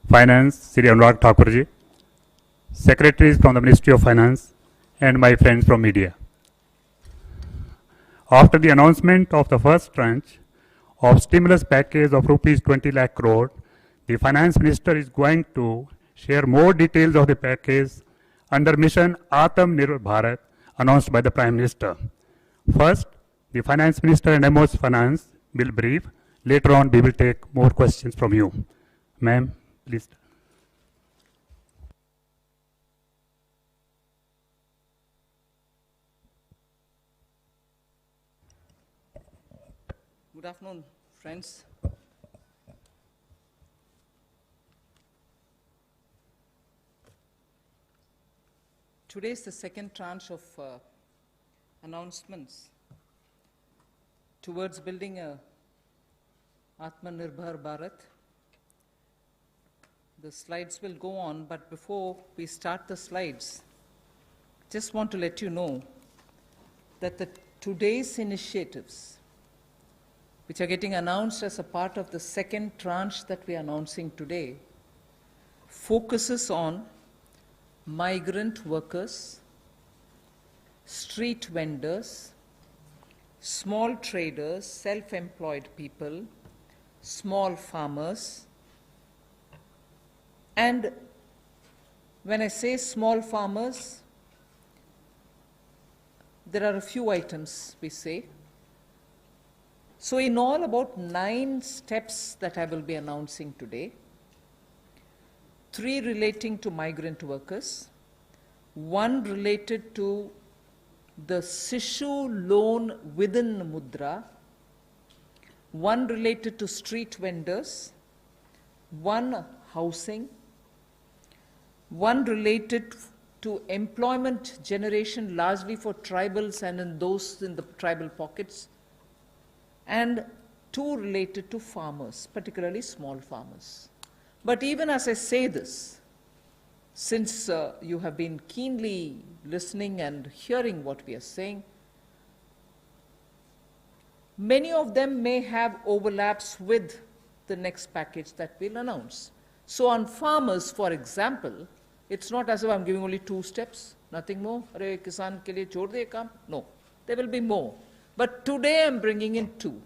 Finance, Sri Anurag Thakurji, Secretaries from the Ministry of Finance, and my friends from media. After the announcement of the first tranche of stimulus package of rupees 20 lakh crore, the Finance Minister is going to share more details of the package under mission Atmanirbhar Bharat announced by the Prime Minister. First, the Finance Minister and MO's Finance will brief. Later on, we will take more questions from you. Ma'am, please. Good afternoon, friends. Today is the second tranche of announcements towards building a Atmanirbhar Bharat. The slides will go on, but before we start the slides, just want to let you know that today's initiatives, which are getting announced as a part of the second tranche that we are announcing today, focuses on migrant workers, street vendors, small traders, self-employed people, small farmers. And when I say small farmers, there are a few items we say. So in all, about 9 steps that I will be announcing today, 3 relating to migrant workers, 1 related to the Sishu loan within Mudra, 1 related to street vendors, 1 housing, 1 related to employment generation largely for tribals and in those in the tribal pockets, and 2 related to farmers, particularly small farmers. But even as I say this, since you have been keenly listening and hearing what we are saying, many of them may have overlaps with the next package that we'll announce. So on farmers, for example, it's not as if I'm giving only 2 steps, nothing more. Arey kisan ke liye chhod de kaam. No, there will be more. But today I'm bringing in 2.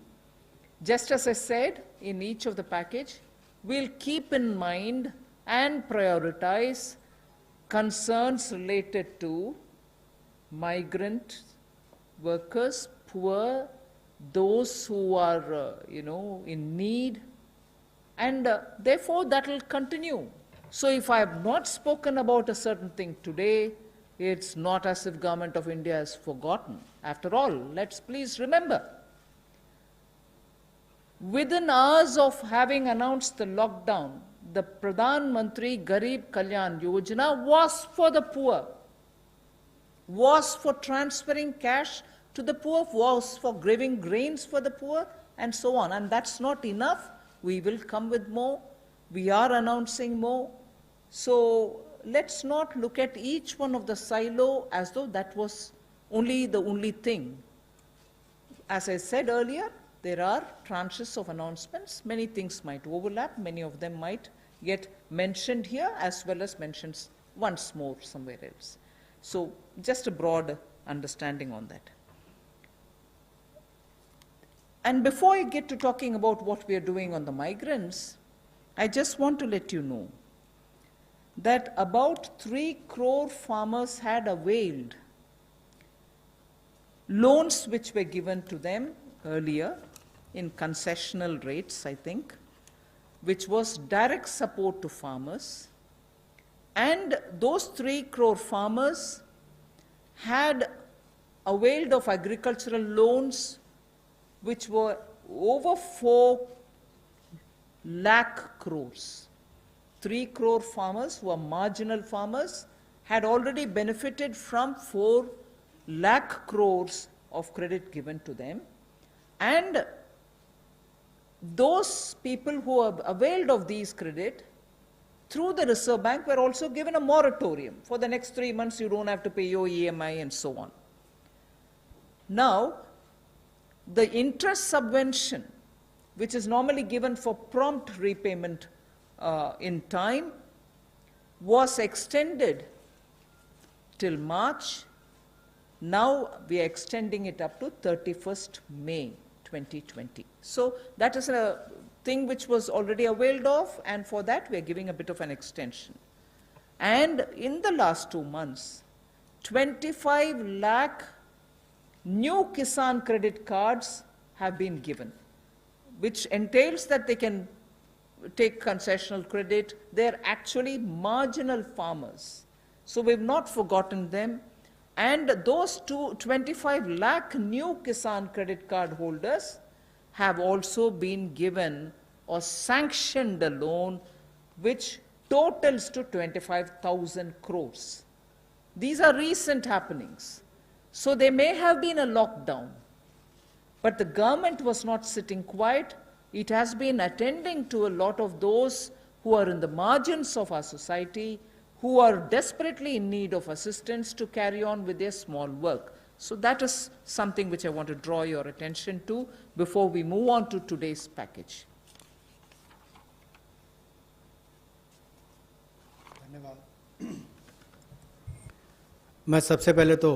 Just as I said, in each of the package, we'll keep in mind and prioritize concerns related to migrant workers, poor, those who are, in need, and therefore that will continue. So if I have not spoken about a certain thing today, it's not as if Government of India has forgotten. After all, let's please remember, within hours of having announced the lockdown, the Pradhan Mantri Garib Kalyan Yojana was for the poor, was for transferring cash to the poor, was for giving grains for the poor, and so on. And that's not enough. We will come with more. We are announcing more. So let's not look at each one of the silo as though that was the only thing. As I said earlier, there are tranches of announcements. Many things might overlap. Many of them might get mentioned here as well as mentioned once more somewhere else. So just a broad understanding on that. And before I get to talking about what we are doing on the migrants, I just want to let you know that about 3 crore farmers had availed loans which were given to them earlier in concessional rates, I think, which was direct support to farmers. And those 3 crore farmers had availed of agricultural loans which were over 4 lakh crores. 3 crore farmers who are marginal farmers had already benefited from 4 lakh crores of credit given to them. And those people who have availed of these credit through the Reserve Bank were also given a moratorium. For the next 3 months, you don't have to pay your EMI and so on. Now, the interest subvention, which is normally given for prompt repayment in time was extended till March. Now we are extending it up to 31st May 2020. So that is a thing which was already availed of, and for that we are giving a bit of an extension. And in the last 2 months, 25 lakh new Kisan credit cards have been given, which entails that they can take concessional credit. They're actually marginal farmers. So we've not forgotten them. And those 25 lakh new Kisan credit card holders have also been given or sanctioned a loan which totals to 25,000 crores. These are recent happenings. So there may have been a lockdown, but the government was not sitting quiet. It has been attending to a lot of those who are in the margins of our society, who are desperately in need of assistance to carry on with their small work. So that is something which I want to draw your attention to before we move on to today's package. धन्यवाद। मैं सबसे पहले तो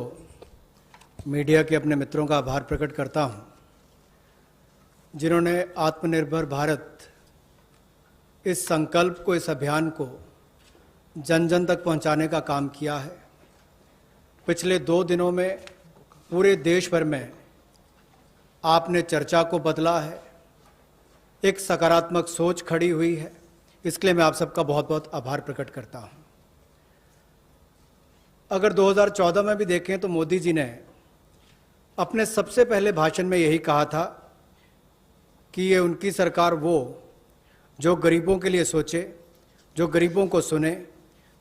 media के अपने मित्रों का आभार प्रकट करता हूं, जिन्होंने आत्मनिर्भर भारत इस संकल्प को, इस अभियान को जन जन तक पहुंचाने का काम किया है। पिछले 2 दिनों में पूरे देश भर में आपने चर्चा को बदला है, एक सकारात्मक सोच खड़ी हुई है। इसके लिए मैं आप सबका बहुत बहुत आभार प्रकट करता हूं। अगर 2014 में भी देखें तो मोदी जी ने अपने सबसे पहले भाषण में यही कहा था कि ये उनकी सरकार वो जो गरीबों के लिए सोचे, जो गरीबों को सुने,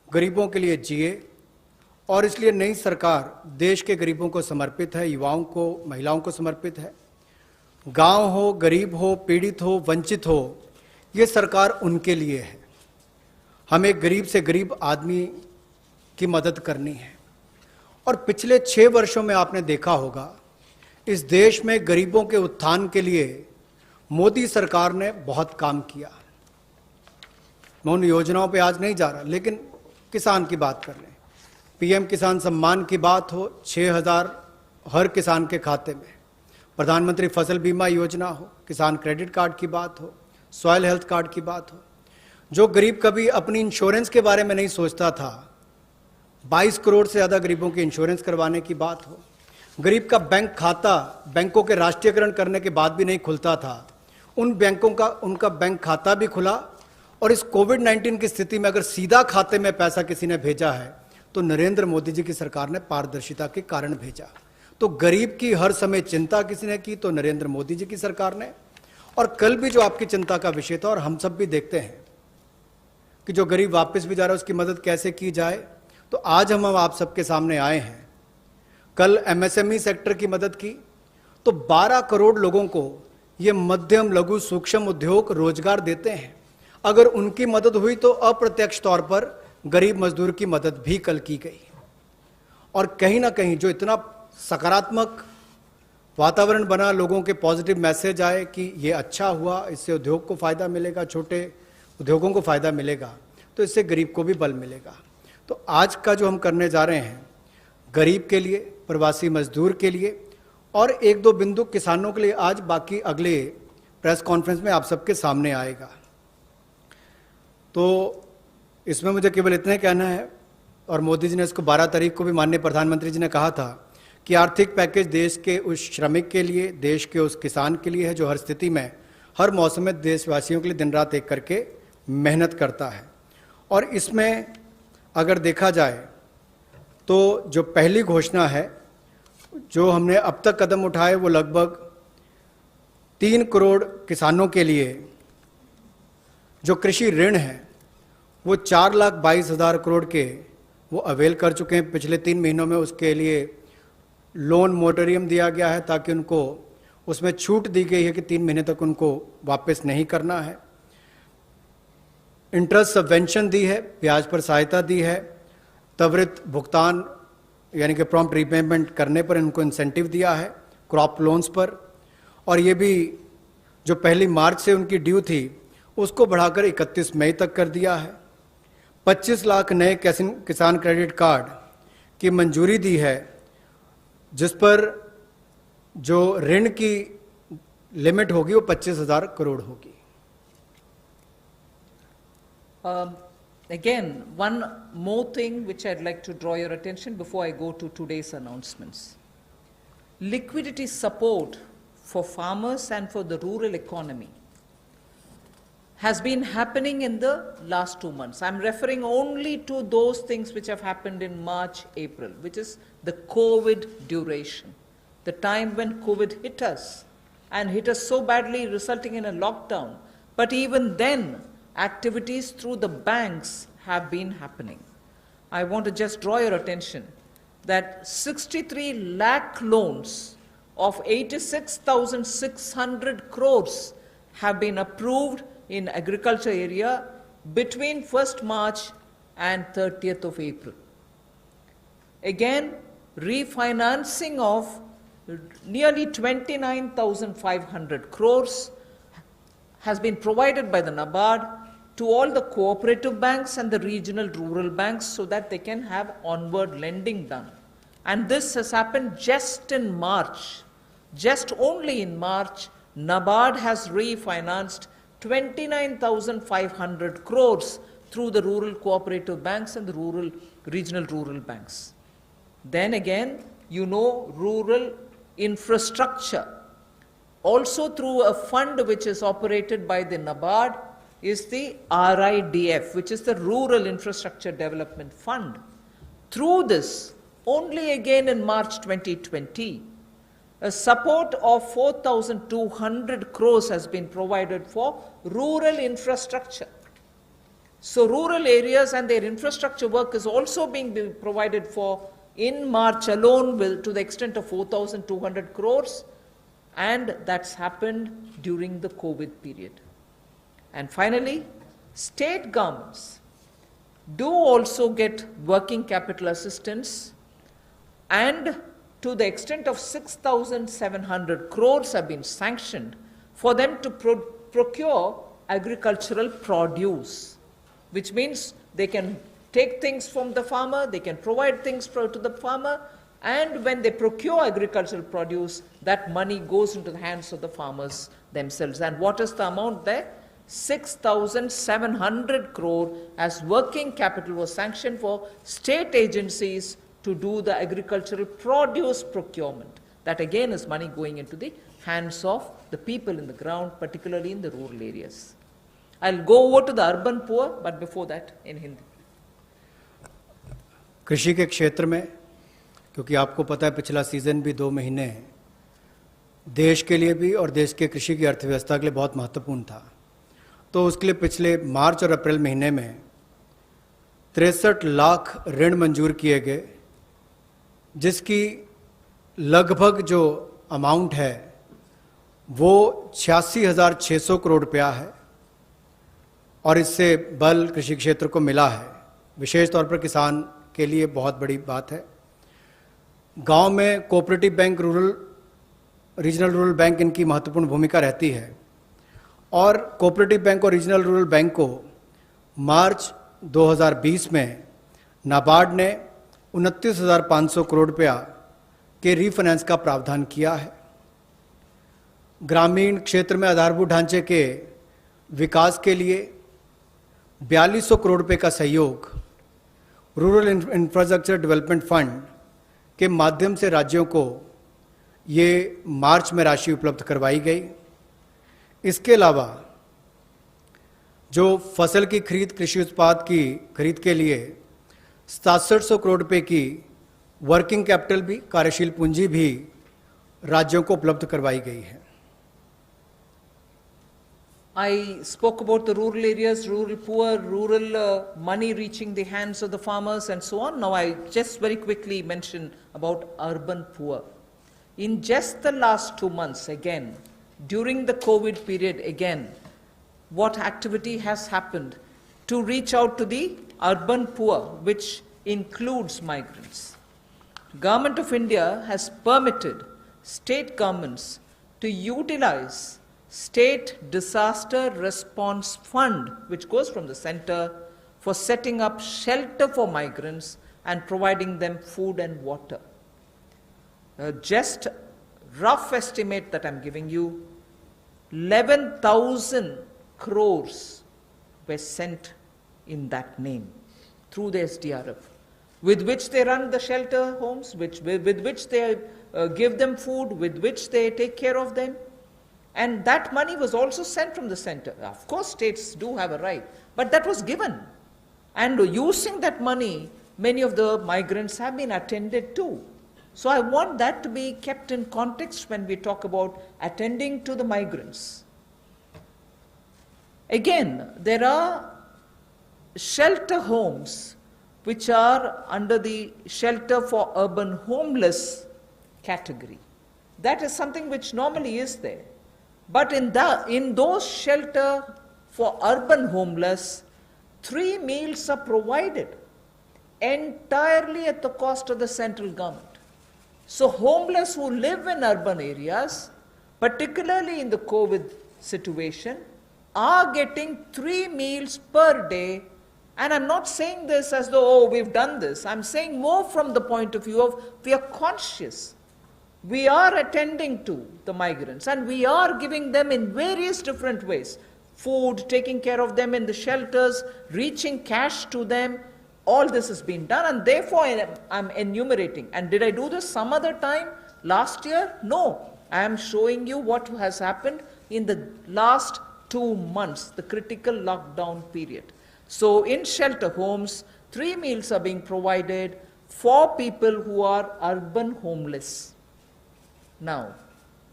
गरीबों के लिए जिए, और इसलिए नई सरकार देश के गरीबों को समर्पित है, युवाओं को, महिलाओं को समर्पित है। गांव हो, गरीब हो, पीड़ित हो, वंचित हो, ये सरकार उनके लिए है। हमें गरीब से गरीब आदमी की मदद करनी है। और पिछले 6 वर्षों में आपने देखा होगा, इस देश में गरीबों के उत्थान के लिए मोदी सरकार ने बहुत काम किया। मैं उन योजनाओं पे आज नहीं जा रहा, लेकिन किसान की बात कर रहे हैं। पीएम किसान सम्मान की बात हो, 6,000 हर किसान के खाते में, प्रधानमंत्री फसल बीमा योजना हो, किसान क्रेडिट कार्ड की बात हो, सॉयल हेल्थ कार्ड की बात हो। जो गरीब कभी अपनी इंश्योरेंस के बारे में नहीं सोचता था, 22 करोड़ से ज़्यादा गरीबों की इंश्योरेंस करवाने की बात हो। गरीब का बैंक खाता बैंकों के राष्ट्रीयकरण करने के बाद भी नहीं खुलता था, उन बैंकों का उनका बैंक खाता भी खुला। और इस कोविड-19 की स्थिति में अगर सीधा खाते में पैसा किसी ने भेजा है तो नरेंद्र मोदी जी की सरकार ने पारदर्शिता के कारण भेजा। तो गरीब की हर समय चिंता किसी ने की तो नरेंद्र मोदी जी की सरकार ने। और कल भी जो आपकी चिंता का विषय था, और हम सब भी देखते हैं कि जो गरीब वापस भी जा रहा है उसकी मदद कैसे की जाए, तो आज हम आप सबके सामने आए हैं। कल एमएसएमई सेक्टर की मदद की तो 12 करोड़ लोगों को ये मध्यम लघु सूक्ष्म उद्योग रोजगार देते हैं। अगर उनकी मदद हुई तो अप्रत्यक्ष तौर पर गरीब मजदूर की मदद भी कल की गई। और कहीं ना कहीं जो इतना सकारात्मक वातावरण बना, लोगों के पॉजिटिव मैसेज आए कि ये अच्छा हुआ, इससे उद्योग को फ़ायदा मिलेगा, छोटे उद्योगों को फ़ायदा मिलेगा, तो इससे गरीब को भी बल मिलेगा। तो आज का जो हम करने जा रहे हैं, गरीब के लिए, प्रवासी मजदूर के लिए और 1-2 बिंदु किसानों के लिए आज, बाकी अगले प्रेस कॉन्फ्रेंस में आप सबके सामने आएगा। तो इसमें मुझे केवल इतना कहना है, और मोदी जी ने इसको 12 तारीख को भी माननीय प्रधानमंत्री जी ने कहा था कि आर्थिक पैकेज देश के उस श्रमिक के लिए, देश के उस किसान के लिए है जो हर स्थिति में, हर मौसम में देशवासियों के लिए दिन रात एक करके मेहनत करता है। और इसमें अगर देखा जाए तो जो पहली घोषणा है, जो हमने अब तक कदम उठाए, वो लगभग 3 करोड़ किसानों के लिए जो कृषि ऋण है वो 4,22,000 करोड़ के वो अवेल कर चुके हैं। पिछले 3 महीनों में उसके लिए लोन मोरेटोरियम दिया गया है, ताकि उनको उसमें छूट दी गई है कि 3 महीने तक उनको वापस नहीं करना है। इंटरेस्ट सबवेंशन दी है, ब्याज पर सहायता दी है, त्वरित भुगतान यानी कि प्रॉम्प्ट रीपेमेंट करने पर इनको इंसेंटिव दिया है, क्रॉप लोन्स पर। और ये भी जो 1 मार्च से उनकी ड्यू थी उसको बढ़ाकर 31 मई तक कर दिया है। 25 लाख नए किसान क्रेडिट कार्ड की मंजूरी दी है, जिस पर जो ऋण की लिमिट होगी वो 25,000 करोड़ होगी। Again, one more thing which I'd like to draw your attention before I go to today's announcements. Liquidity support for farmers and for the rural economy has been happening in the last 2 months. I'm referring only to those things which have happened in March, April, which is the COVID duration, the time when COVID hit us and hit us so badly, resulting in a lockdown. But even then, activities through the banks have been happening. I want to just draw your attention that 63 lakh loans of 86,600 crores have been approved in agriculture area between 1st March and 30th of April. Again, refinancing of nearly 29,500 crores has been provided by the NABARD to all the cooperative banks and the regional rural banks so that they can have onward lending done. And this has happened just in March. Just only in March, NABARD has refinanced 29,500 crores through the rural cooperative banks and the regional rural banks. Then again, rural infrastructure, also through a fund which is operated by the NABARD, is the RIDF, which is the Rural Infrastructure Development Fund. Through this, only again in March 2020, a support of 4,200 crores has been provided for rural infrastructure. So rural areas and their infrastructure work is also being provided for in March alone to the extent of 4,200 crores, and that's happened during the COVID period. And finally, state governments do also get working capital assistance, and to the extent of 6,700 crores have been sanctioned for them to procure agricultural produce, which means they can take things from the farmer, they can provide things to the farmer, and when they procure agricultural produce, that money goes into the hands of the farmers themselves. And what is the amount there? 6,700 crore as working capital was sanctioned for state agencies to do the agricultural produce procurement. That again is money going into the hands of the people in the ground, particularly in the rural areas. I'll go over to the urban poor, but before that in Hindi. कृषि के क्षेत्र में, क्योंकि आपको पता है पिछला season भी 2 महीने देश के लिए भी और देश के कृषि की अर्थव्यवस्था के लिए बहुत महत्वपूर्ण था, तो उसके लिए पिछले मार्च और अप्रैल महीने में 63 लाख ऋण मंजूर किए गए, जिसकी लगभग जो अमाउंट है वो 86,600 करोड़ रुपया है, और इससे बल कृषि क्षेत्र को मिला है। विशेष तौर पर किसान के लिए बहुत बड़ी बात है। गांव में cooperative bank, regional rural bank इनकी महत्वपूर्ण भूमिका रहती है, और कोऑपरेटिव बैंक और रीजनल रूरल बैंक को मार्च 2020 में नाबार्ड ने 29,500 करोड़ रुपया के रीफाइनेंस का प्रावधान किया है। ग्रामीण क्षेत्र में आधारभूत ढांचे के विकास के लिए 4200 करोड़ रुपए का सहयोग रूरल इंफ्रास्ट्रक्चर डेवलपमेंट फंड के माध्यम से राज्यों को ये मार्च में राशि उपलब्ध करवाई गई। इसके अलावा जो फसल की खरीद, कृषि उत्पाद की खरीद के लिए 6700 करोड़ रुपए की वर्किंग कैपिटल भी, कार्यशील पूंजी भी राज्यों को उपलब्ध करवाई गई है। I spoke about the rural areas, rural poor, rural money reaching the hands of the farmers and so on. Now I just very quickly mention about urban poor. In just the last 2 months, again, during the COVID period, again, what activity has happened to reach out to the urban poor, which includes migrants? Government of India has permitted state governments to utilize State Disaster Response Fund, which goes from the center, for setting up shelter for migrants and providing them food and water. Just rough estimate that I'm giving you, 11,000 crores were sent in that name through the SDRF, with which they run the shelter homes, with which they give them food, with which they take care of them. And that money was also sent from the center. Of course, states do have a right, but that was given. And using that money, many of the migrants have been attended to. So I want that to be kept in context when we talk about attending to the migrants. Again, there are shelter homes which are under the shelter for urban homeless category. That is something which normally is there. But in those shelter for urban homeless, 3 meals are provided entirely at the cost of the central government. So homeless who live in urban areas, particularly in the COVID situation, are getting 3 meals per day. And I'm not saying this as though, oh, we've done this. I'm saying more from the point of view of we are conscious. We are attending to the migrants and we are giving them in various different ways. Food, taking care of them in the shelters, reaching cash to them. All this has been done, and therefore I'm enumerating. And did I do this some other time last year? No. I am showing you what has happened in the last 2 months, the critical lockdown period. So in shelter homes, 3 meals are being provided for people who are urban homeless. Now,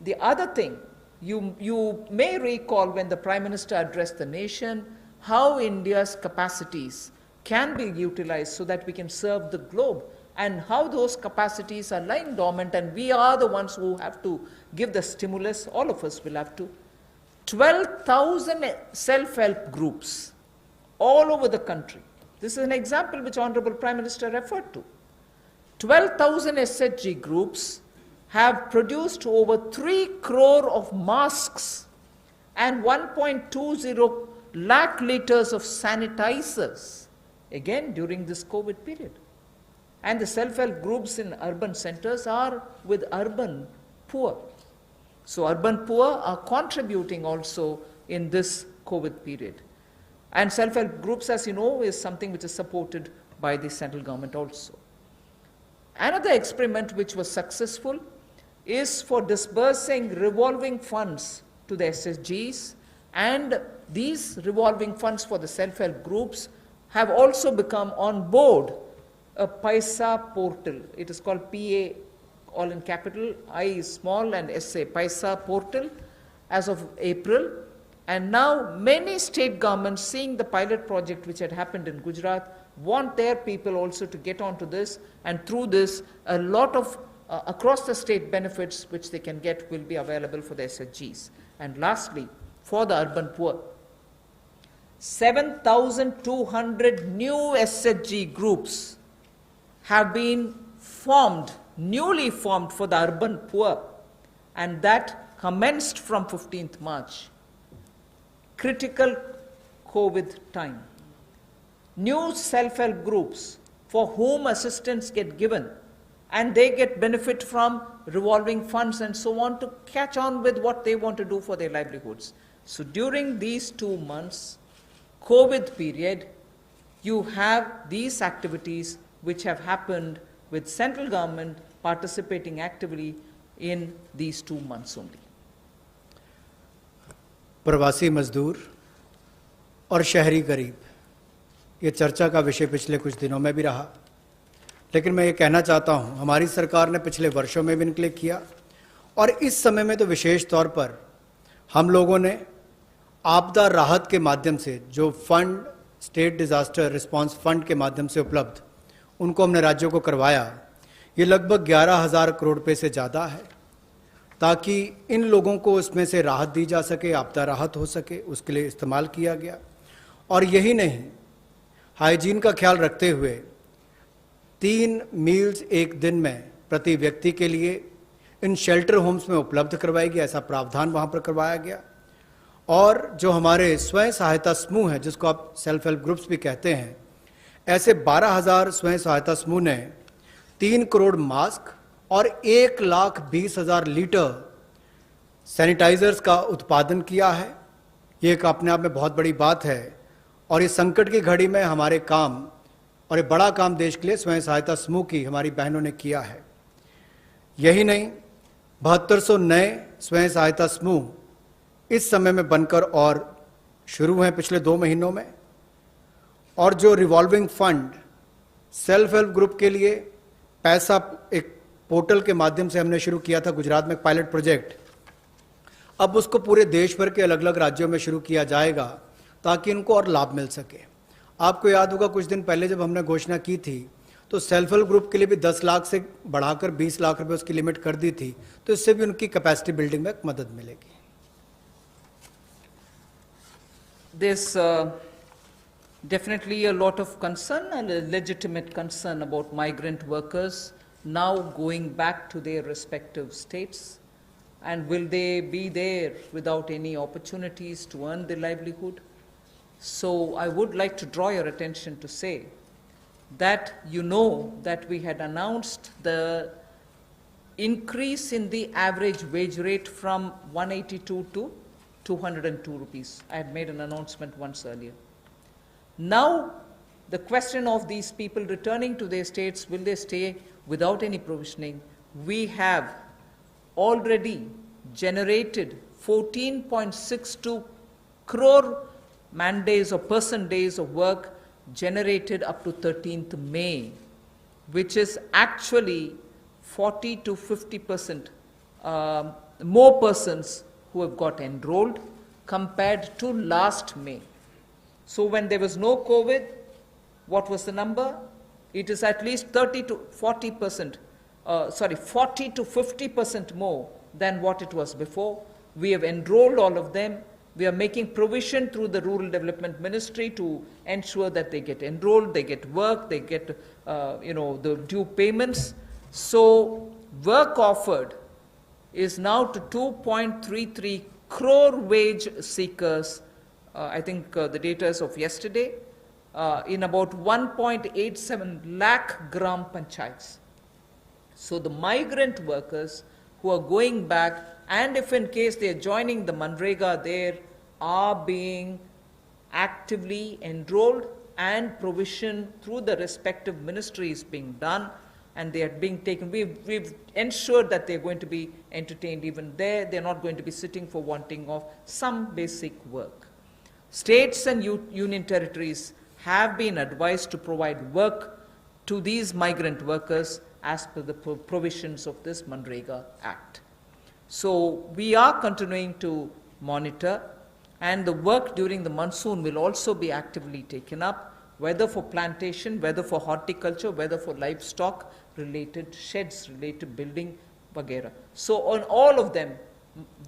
the other thing, you may recall when the Prime Minister addressed the nation, how India's capacities can be utilized so that we can serve the globe, and how those capacities are lying dormant, and we are the ones who have to give the stimulus. All of us will have to. 12,000 self-help groups all over the country. This is an example which Honorable Prime Minister referred to. 12,000 SHG groups have produced over 3 crore of masks and 1.20 lakh liters of sanitizers, again during this COVID period. And the self-help groups in urban centers are with urban poor. So urban poor are contributing also in this COVID period. And self-help groups, as you know, is something which is supported by the central government also. Another experiment which was successful is for disbursing revolving funds to the SSGs, and these revolving funds for the self-help groups have also become on board a Paisa portal. It is called PA, all in capital, I is small and SA, Paisa portal, as of April. And now many state governments, seeing the pilot project which had happened in Gujarat, want their people also to get onto this, and through this a lot of across the state benefits which they can get will be available for the SHGs. And lastly, for the urban poor, 7,200 new SHG groups have been formed, newly formed for the urban poor, and that commenced from 15th March. Critical COVID time. New self-help groups for whom assistance get given, and they get benefit from revolving funds and so on to catch on with what they want to do for their livelihoods. So during these 2 months, COVID period, you have these activities which have happened with central government participating actively in these 2 months only. प्रवासी मजदूर और शहरी गरीब, ये चर्चा का विषय पिछले कुछ दिनों में भी रहा, लेकिन मैं ये कहना चाहता हूँ, हमारी सरकार ने पिछले वर्षों में भी इनक्लेम किया, और इस समय में तो विशेष तौर पर हम लोगों ने आपदा राहत के माध्यम से जो fund, state disaster response fund के माध्यम से उपलब्ध, उनको हमने राज्यों को करवाया। ये लगभग 11,000 करोड़ रुपये से ज़्यादा है, ताकि इन लोगों को उसमें से राहत दी जा सके, आपदा राहत हो सके, उसके लिए इस्तेमाल किया गया। और यही नहीं, हाइजीन का ख्याल रखते हुए 3 मील्स एक दिन में प्रति व्यक्ति के लिए इन शेल्टर होम्स में उपलब्ध करवाई गई, ऐसा प्रावधान वहाँ पर करवाया गया। और जो हमारे स्वयं सहायता समूह हैं, जिसको आप सेल्फ हेल्प ग्रुप्स भी कहते हैं, ऐसे 12,000 स्वयं सहायता समूह ने 3 करोड़ मास्क और 1,20,000 लीटर सैनिटाइजर्स का उत्पादन किया है। ये एक अपने आप में बहुत बड़ी बात है और इस संकट की घड़ी में हमारे काम और ये बड़ा काम देश के लिए स्वयं सहायता समूह की हमारी बहनों ने किया है। यही नहीं, 7200 नए स्वयं सहायता समूह इस समय में बनकर और शुरू हैं पिछले 2 महीनों में। और जो revolving fund self help group के लिए पैसा एक पोर्टल के माध्यम से हमने शुरू किया था गुजरात में पायलट प्रोजेक्ट, अब उसको पूरे देश भर के अलग अलग राज्यों में शुरू किया जाएगा ताकि इनको और लाभ मिल सके। आपको याद होगा कुछ दिन पहले जब हमने घोषणा की थी तो सेल्फ हेल्प ग्रुप के लिए भी 10 लाख से बढ़ाकर 20 लाख रुपए उसकी लिमिट कर दी थी, तो इससे भी उनकी कैपेसिटी बिल्डिंग में मदद मिलेगी। There's definitely a lot of concern and a legitimate concern about migrant workers now going back to their respective states. And will they be there without any opportunities to earn their livelihood? So I would like to draw your attention to say that you know that we had announced the increase in the average wage rate from 182 to 202 rupees. I had made an announcement once earlier. Now, the question of these people returning to their states, will they stay without any provisioning? We have already generated 14.62 crore man days or person days of work generated up to 13th May, which is actually 40 to 50% more persons who have got enrolled compared to last May. So when there was no COVID, what was the number? It is at least 30 to 40%, 40 to 50% more than what it was before. We have enrolled all of them. We are making provision through the Rural Development Ministry to ensure that they get enrolled, they get work, they get the due payments. So work offered is now to 2.33 crore wage seekers. I think the data is of yesterday, in about 1.87 lakh gram panchayats. So the migrant workers who are going back, and if in case they are joining the Manrega, there are being actively enrolled and provision through the respective ministries being done, and they are being taken. We've ensured that they're going to be entertained even there. They're not going to be sitting for wanting of some basic work. States and union territories have been advised to provide work to these migrant workers as per the provisions of this Manrega Act. So we are continuing to monitor, and the work during the monsoon will also be actively taken up, whether for plantation, whether for horticulture, whether for livestock related sheds, related building, vagera. So on all of them,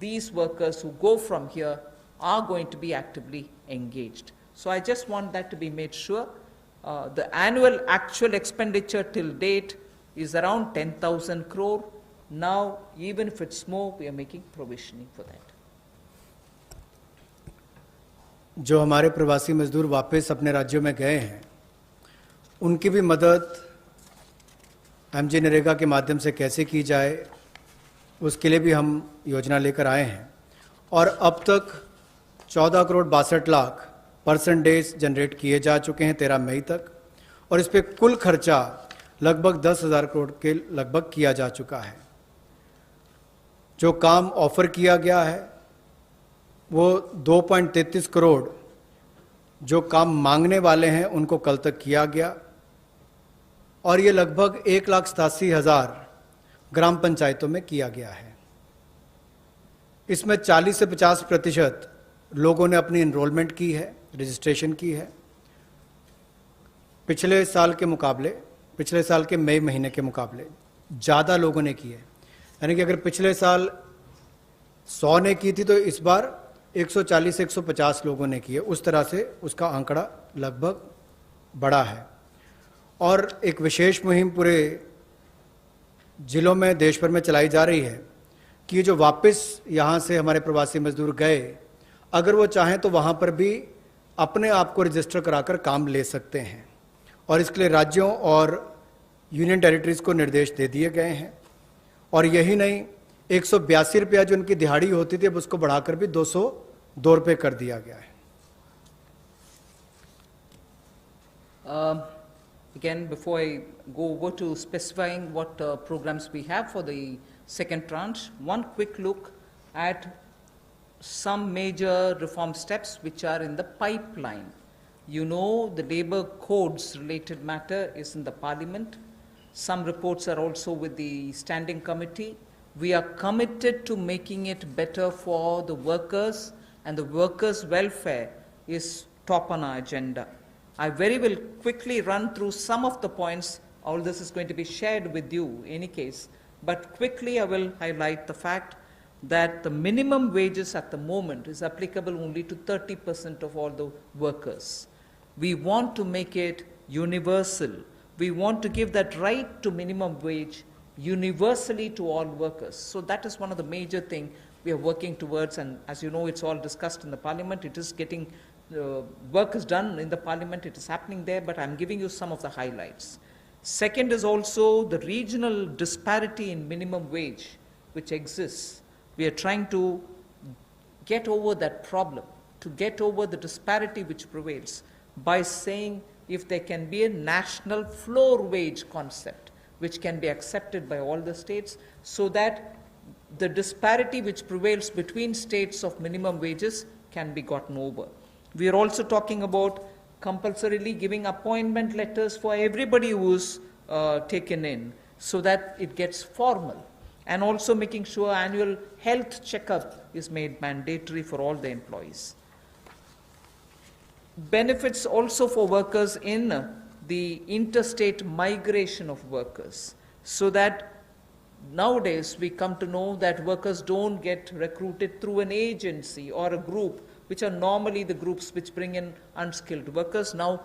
these workers who go from here are going to be actively engaged. So I just want that to be made sure. The annual actual expenditure till date is around 10,000 crore. Now, even if it's more, we are making provisioning for that. जो हमारे प्रवासी मजदूर वापस अपने राज्यों में गए हैं, उनकी भी मदद एमजी नरेगा के माध्यम से कैसे की जाए, उसके लिए भी हम योजना लेकर आए हैं। और अब तक 14 crore 62 lakh person days generate किए जा चुके हैं 13 मई तक, और इस पर कुल खर्चा लगभग 10,000 करोड़ के लगभग किया जा चुका है। जो काम ऑफर किया गया है वो 2.33 करोड़ जो काम मांगने वाले हैं उनको कल तक किया गया, और ये लगभग 1,87,000 ग्राम पंचायतों में किया गया है। इसमें 40 से 50% लोगों ने अपनी एनरोलमेंट की है, रजिस्ट्रेशन की है। पिछले साल के मुकाबले, पिछले साल के मई महीने के मुकाबले ज़्यादा लोगों ने की है। यानी कि अगर पिछले साल 100 ने की थी तो इस बार 140 से 150 लोगों ने की है। उस तरह से उसका आंकड़ा लगभग बड़ा है। और एक विशेष मुहिम पूरे जिलों में देश भर में चलाई जा रही है कि जो वापस यहाँ से हमारे प्रवासी मजदूर गए, अगर वो चाहें तो वहाँ पर भी अपने आप को रजिस्टर कराकर काम ले सकते हैं, और इसके लिए राज्यों और यूनियन टेरिटरीज को निर्देश दे दिए गए हैं। और यही नहीं, 182 रुपया जो उनकी दिहाड़ी होती थी अब उसको बढ़ाकर भी 202 रुपये कर दिया गया है। Again, before I go over to specifying what programs we have for the second tranche, one quick look at some major reform steps which are in the pipeline. You know, the labor codes related matter is in the parliament. Some reports are also with the standing committee. We are committed to making it better for the workers, and the workers' welfare is top on our agenda. I very will quickly run through some of the points. All this is going to be shared with you in any case, but quickly I will highlight the fact that the minimum wages at the moment is applicable only to 30% of all the workers. We want to make it universal. We want to give that right to minimum wage universally to all workers. So that is one of the major things we are working towards, and as you know, it's all discussed in the parliament. It is getting work is done in the parliament, it is happening there, but I'm giving you some of the highlights. Second is also the regional disparity in minimum wage which exists. We are trying to get over that problem, to get over the disparity which prevails by saying if there can be a national floor wage concept which can be accepted by all the states, so that the disparity which prevails between states of minimum wages can be gotten over. We are also talking about compulsorily giving appointment letters for everybody who is taken in, so that it gets formal, and also making sure annual health checkup is made mandatory for all the employees. Benefits also for workers in the interstate migration of workers, so that nowadays we come to know that workers don't get recruited through an agency or a group, which are normally the groups which bring in unskilled workers. Now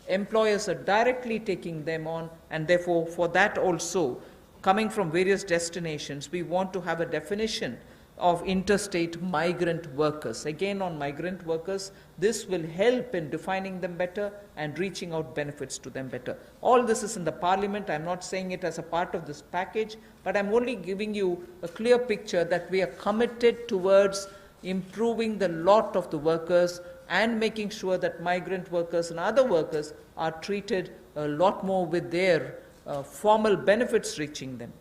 employers are directly taking them on, and therefore for that also, coming from various destinations, we want to have a definition of interstate migrant workers. Again, on migrant workers, this will help in defining them better and reaching out benefits to them better. All this is in the parliament. I'm not saying it as a part of this package, but I'm only giving you a clear picture that we are committed towards improving the lot of the workers and making sure that migrant workers and other workers are treated a lot more with their formal benefits reaching them.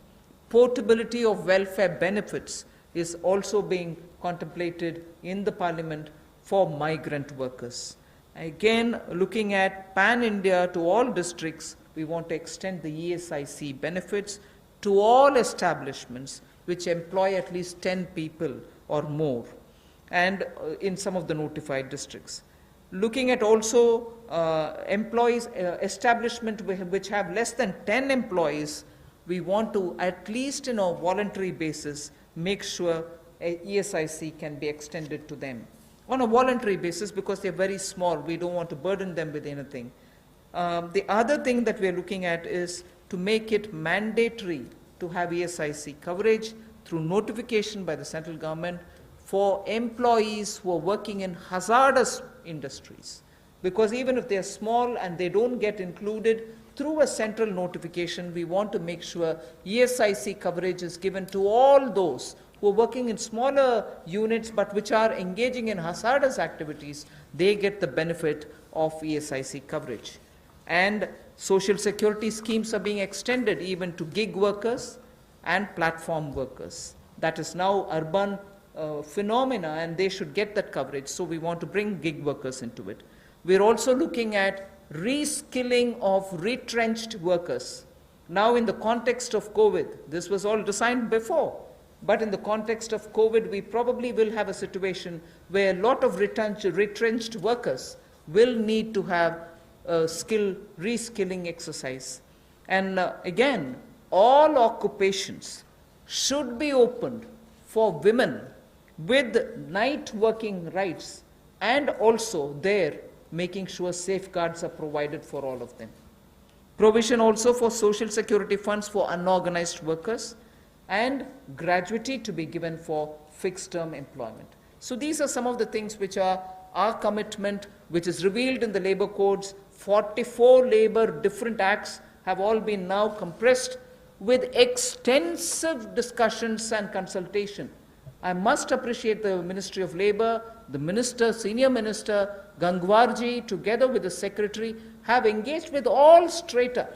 Portability of welfare benefits is also being contemplated in the parliament for migrant workers. Again, looking at pan-India to all districts, we want to extend the ESIC benefits to all establishments which employ at least 10 people or more, and in some of the notified districts. Looking at also employees, establishment which have less than 10 employees, we want to, at least in a voluntary basis, make sure a ESIC can be extended to them. On a voluntary basis, because they're very small, we don't want to burden them with anything. The other thing that we're looking at is to make it mandatory to have ESIC coverage through notification by the central government for employees who are working in hazardous industries. Because even if they're small and they don't get included through a central notification, we want to make sure ESIC coverage is given to all those who are working in smaller units but which are engaging in hazardous activities. They get the benefit of ESIC coverage. And social security schemes are being extended even to gig workers and platform workers. That is now urban phenomena, and they should get that coverage. So we want to bring gig workers into it. We're also looking at reskilling of retrenched workers. Now in the context of COVID, this was all designed before, but in the context of COVID, we probably will have a situation where a lot of retrenched workers will need to have a reskilling exercise. And again, all occupations should be opened for women with night working rights, and also there making sure safeguards are provided for all of them. Provision also for social security funds for unorganized workers, and gratuity to be given for fixed term employment. So these are some of the things which are our commitment, which is revealed in the labor codes. 44 labor different acts have all been now compressed with extensive discussions and consultation. I must appreciate the Ministry of Labour, the Minister, Senior Minister, Gangwarji, together with the Secretary, have engaged with all strata,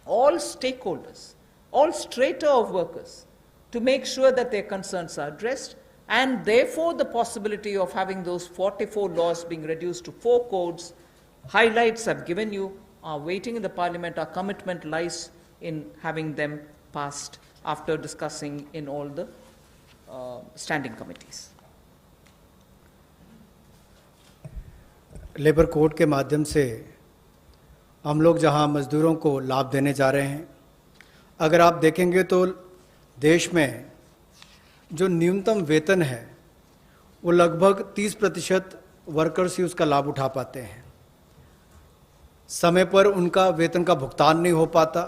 all stakeholders, all strata of workers, to make sure that their concerns are addressed, and therefore the possibility of having those 44 laws being reduced to 4 codes, highlights I've given you, are waiting in the Parliament. Our commitment lies in having them passed after discussing in all the standing committees. Labour code के माध्यम से हम लोग जहां मजदूरों को लाभ देने जा रहे हैं, अगर आप देखेंगे तो देश में जो न्यूनतम वेतन है वो लगभग 30% वर्कर्स ही उसका लाभ उठा पाते हैं। समय पर उनका वेतन का भुगतान नहीं हो पाता।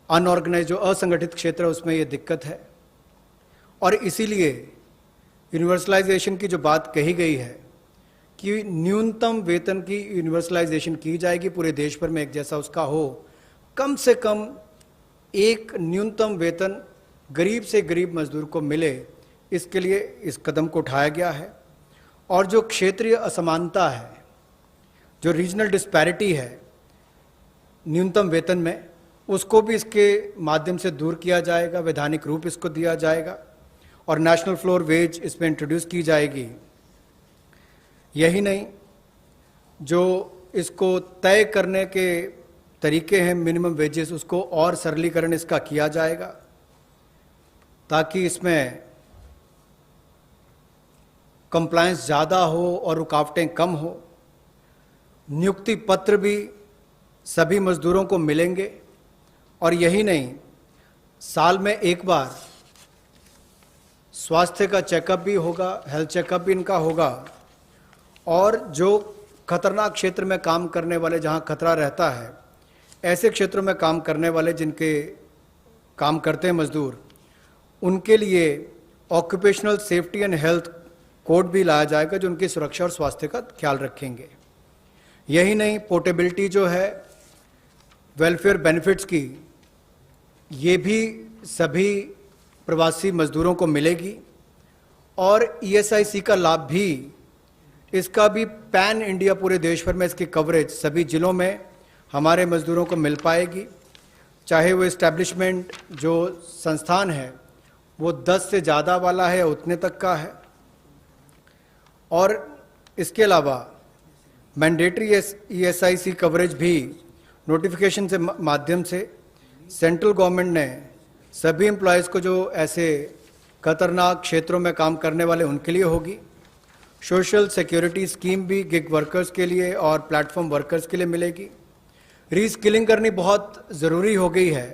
अनऑर्गेनाइज जो असंगठित क्षेत्र है उसमें ये दिक्कत है, और इसीलिए यूनिवर्सलाइजेशन की जो बात कही गई है कि न्यूनतम वेतन की यूनिवर्सलाइजेशन की जाएगी, पूरे देश भर में एक जैसा उसका हो, कम से कम एक न्यूनतम वेतन गरीब से गरीब मजदूर को मिले, इसके लिए इस कदम को उठाया गया है। और जो क्षेत्रीय असमानता है, जो रीजनल डिस्पैरिटी है न्यूनतम वेतन में, उसको भी इसके माध्यम से दूर किया जाएगा, वैधानिक रूप इसको दिया जाएगा और नेशनल फ्लोर वेज इसमें इंट्रोड्यूस की जाएगी। यही नहीं, जो इसको तय करने के तरीके हैं मिनिमम वेजेस, उसको और सरलीकरण इसका किया जाएगा ताकि इसमें कंप्लायंस ज़्यादा हो और रुकावटें कम हो। नियुक्ति पत्र भी सभी मजदूरों को मिलेंगे, और यही नहीं, साल में एक बार स्वास्थ्य का चेकअप भी होगा, हेल्थ चेकअप भी इनका होगा, और जो खतरनाक क्षेत्र में काम करने वाले, जहाँ खतरा रहता है, ऐसे क्षेत्रों में काम करने वाले जिनके काम करते हैं मजदूर, उनके लिए occupational safety and health code भी लाया जाएगा जो उनकी सुरक्षा और स्वास्थ्य का ख्याल रखेंगे। यही नहीं, पोर्टेबिलिटी जो है वेलफेयर बेनिफिट्स की, ये भी सभी प्रवासी मजदूरों को मिलेगी, और ईएसआईसी का लाभ भी, इसका भी पैन इंडिया पूरे देश भर में इसकी कवरेज सभी जिलों में हमारे मजदूरों को मिल पाएगी। चाहे वो इस्टेब्लिशमेंट जो संस्थान है वो 10 से ज़्यादा वाला है या उतने तक का है, और इसके अलावा मैंडेटरी ईएसआईसी कवरेज भी नोटिफिकेशन से माध्यम से सेंट्रल गवर्नमेंट ने सभी एम्प्लॉयज़ को जो ऐसे खतरनाक क्षेत्रों में काम करने वाले उनके लिए होगी। सोशल सिक्योरिटी स्कीम भी गिग वर्कर्स के लिए और प्लेटफॉर्म वर्कर्स के लिए मिलेगी। रीस्किलिंग करनी बहुत ज़रूरी हो गई है,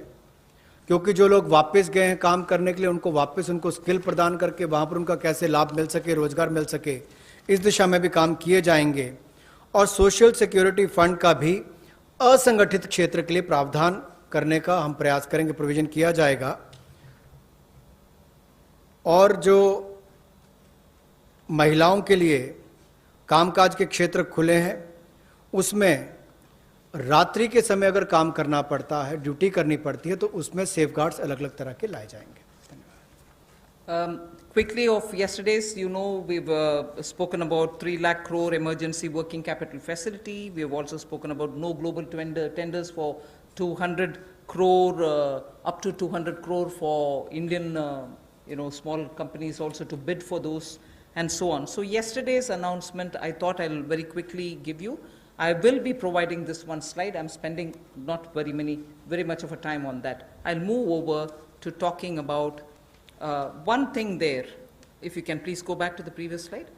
क्योंकि जो लोग वापस गए हैं काम करने के लिए, उनको वापस उनको स्किल प्रदान करके वहाँ पर उनका कैसे लाभ मिल सके, रोजगार मिल सके, इस दिशा में भी काम किए जाएंगे। और सोशल सिक्योरिटी फंड का भी असंगठित क्षेत्र के लिए प्रावधान करने का हम प्रयास करेंगे, प्रोविजन किया जाएगा। और जो महिलाओं के लिए कामकाज के क्षेत्र खुले हैं, उसमें रात्रि के समय अगर काम करना पड़ता है, ड्यूटी करनी पड़ती है, तो उसमें सेफगार्ड्स अलग अलग तरह के लाए जाएंगे। Quickly of yesterday's, you know, we've spoken about 3 lakh crore emergency working capital facility. We have also spoken about no global tenders for 200 crore, up to 200 crore for Indian, small companies also to bid for those, and so on. So yesterday's announcement, I thought I'll very quickly give you. I will be providing this one slide. I'm spending not very much of a time on that. I'll move over to talking about one thing there. If you can please go back to the previous slide.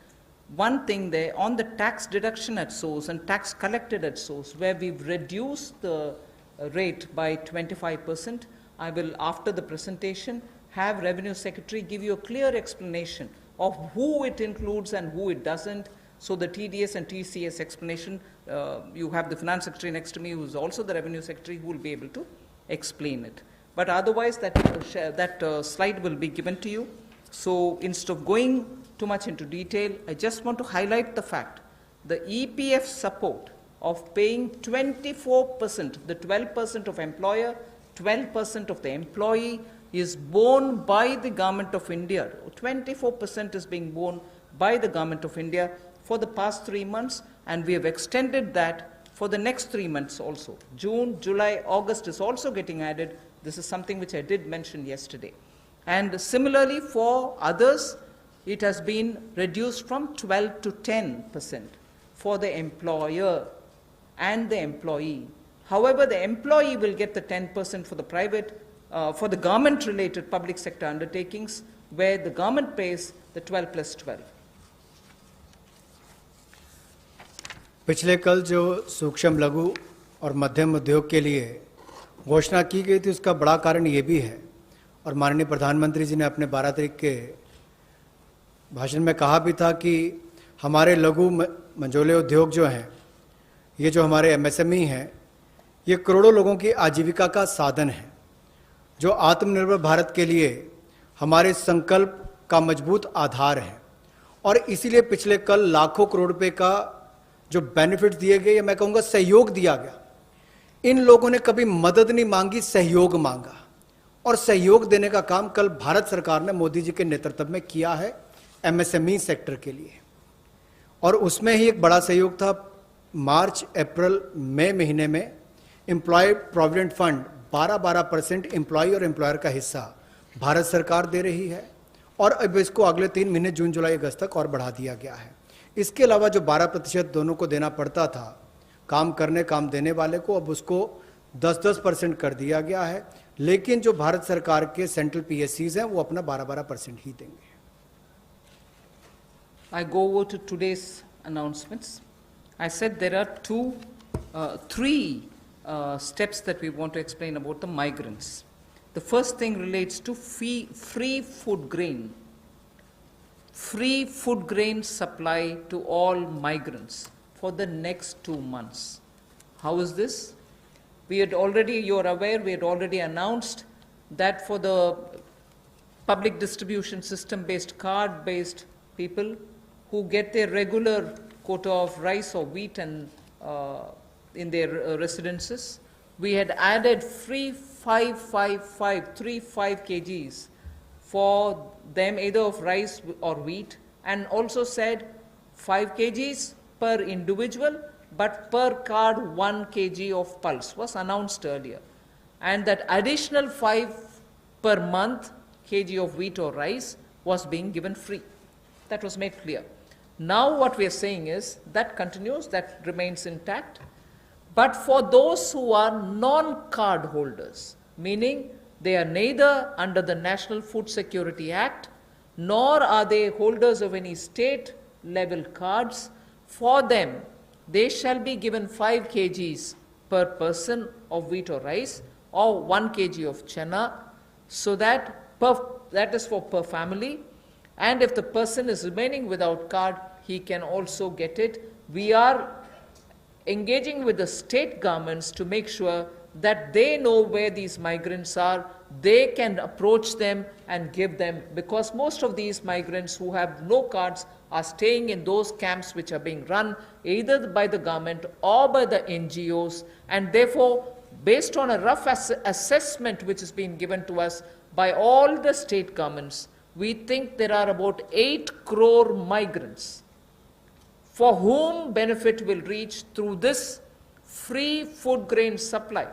One thing there on the tax deduction at source and tax collected at source, where we've reduced the rate by 25%. I will, after the presentation, have Revenue Secretary give you a clear explanation of who it includes and who it doesn't. So the TDS and TCS explanation, you have the Finance Secretary next to me, who is also the Revenue Secretary, who will be able to explain it. But otherwise, that slide will be given to you. So instead of going too much into detail, I just want to highlight the fact the EPF support of paying 24%, the 12% of employer, 12% of the employee is borne by the Government of India. 24% is being borne by the Government of India for the past 3 months, and we have extended that for the next 3 months also. June, July, August is also getting added. This is something which I did mention yesterday. And similarly for others, it has been reduced from 12 to 10% for the employer and the employee. However, the employee will get the 10% for the private, for the government-related public sector undertakings, where the government pays the 12 plus 12. पिछले कल जो सूक्ष्म लघु और मध्यम उद्योग के लिए घोषणा की गई थी, उसका बड़ा कारण ये भी है, और माननीय प्रधानमंत्री जी ने अपने 12 तारीख के भाषण में कहा भी था कि हमारे लघु मंझोले उद्योग जो हैं, ये जो हमारे MSME हैं, ये करोड़ों लोगों की आजीविका का साधन है, जो आत्मनिर्भर भारत के लिए हमारे संकल्प का मजबूत आधार है। और इसीलिए पिछले कल लाखों करोड़ रुपए का जो बेनिफिट दिए गए, या मैं कहूँगा सहयोग दिया गया। इन लोगों ने कभी मदद नहीं मांगी, सहयोग मांगा, और सहयोग देने का काम कल भारत सरकार ने मोदी जी के नेतृत्व में किया है MSME सेक्टर के लिए। और उसमें ही एक बड़ा सहयोग था, मार्च, अप्रैल, मई महीने में एम्प्लॉय प्रोविडेंट फंड 12% एम्प्लॉय और एम्प्लॉयर का हिस्सा भारत सरकार दे रही है, और अब इसको अगले 3 महीने जून, जुलाई, अगस्त तक और बढ़ा दिया गया है। इसके अलावा जो 12% दोनों को देना पड़ता था काम देने वाले को, अब उसको 10% कर दिया गया है। लेकिन जो भारत सरकार के सेंट्रल PSCs हैं, वो अपना 12% ही देंगे। I go over to today's announcements. I said there are three steps that we want to explain about the migrants. The first thing relates to free food grain. Free food grain supply to all migrants for the next 2 months. How is this? You are aware, we had already announced that for the public distribution system-based, card-based people who get their regular quota of rice or wheat and in their residences, we had added free 5 kgs for them, either of rice or wheat, and also said 5 kgs per individual, but per card 1 kg of pulse was announced earlier. And that additional 5 per month kg of wheat or rice was being given free. That was made clear. Now what we are saying is that continues, that remains intact. But for those who are non-card holders, meaning they are neither under the National Food Security Act, nor are they holders of any state-level cards, for them, they shall be given 5 kgs per person of wheat or rice, or 1 kg of chana, so that is for per family. And if the person is remaining without card, he can also get it. We are engaging with the state governments to make sure that they know where these migrants are, they can approach them and give them, because most of these migrants who have no cards are staying in those camps which are being run either by the government or by the NGOs, and therefore, based on a rough assessment which has been given to us by all the state governments, we think there are about 8 crore migrants for whom benefit will reach through this free food grain supply.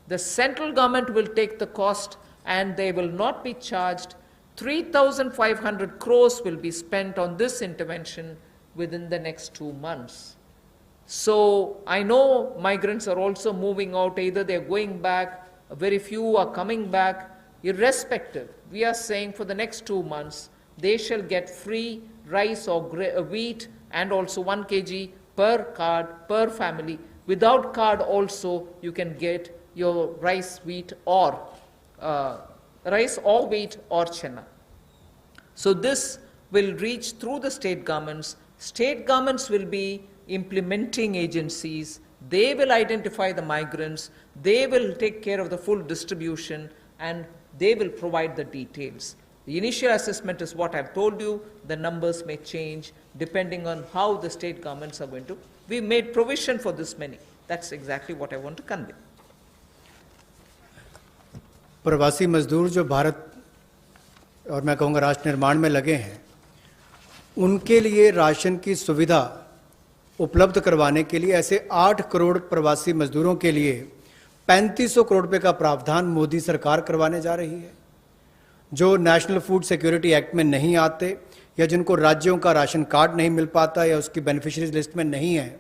The central government will take the cost and they will not be charged. 3,500 crores will be spent on this intervention within the next 2 months. So I know migrants are also moving out, either they're going back, very few are coming back. Irrespective, we are saying for the next 2 months, they shall get free rice or wheat and also 1 kg per card, per family. Without card also, you can get your rice, wheat or wheat or chana. So this will reach through the state governments. State governments will be implementing agencies. They will identify the migrants. They will take care of the full distribution and they will provide the details. The initial assessment is what I've told you. The numbers may change depending on how the state governments are going to. We made provision for this many. That's exactly what I want to convey. प्रवासी मजदूर जो भारत और मैं कहूँगा राष्ट्र निर्माण में लगे हैं, उनके लिए राशन की सुविधा उपलब्ध करवाने के लिए ऐसे 8 करोड़ प्रवासी मजदूरों के लिए 3500 करोड़ रुपए का प्रावधान मोदी सरकार करवाने जा रही है। जो नेशनल फूड सिक्योरिटी एक्ट में नहीं आते या जिनको राज्यों का राशन कार्ड नहीं मिल पाता या उसकी बेनिफिशियरीज लिस्ट में नहीं है,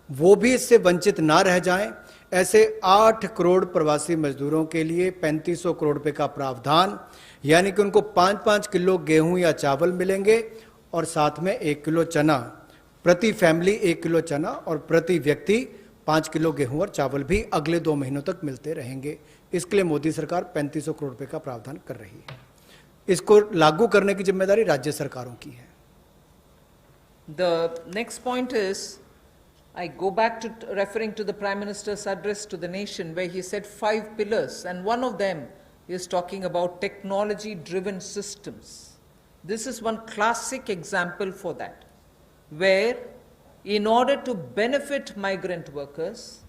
वो भी इससे वंचित ना रह जाएं। ऐसे 8 करोड़ प्रवासी मजदूरों के लिए 3500 करोड़ रुपए का प्रावधान, यानी कि उनको 5-5 किलो गेहूं या चावल मिलेंगे और साथ में 1 किलो चना, प्रति फैमिली 1 किलो चना और प्रति व्यक्ति 5 किलो गेहूं और चावल भी अगले 2 महीनों तक मिलते रहेंगे। इसके लिए मोदी सरकार 3500 करोड़ रुपए का प्रावधान कर रही है। इसको लागू करने की जिम्मेदारी राज्य सरकारों की है। The next point is, I go back to referring to the Prime Minister's address to the nation where he said 5 pillars, and one of them is talking about technology-driven systems. This is one classic example for that, where in order to benefit migrant workers,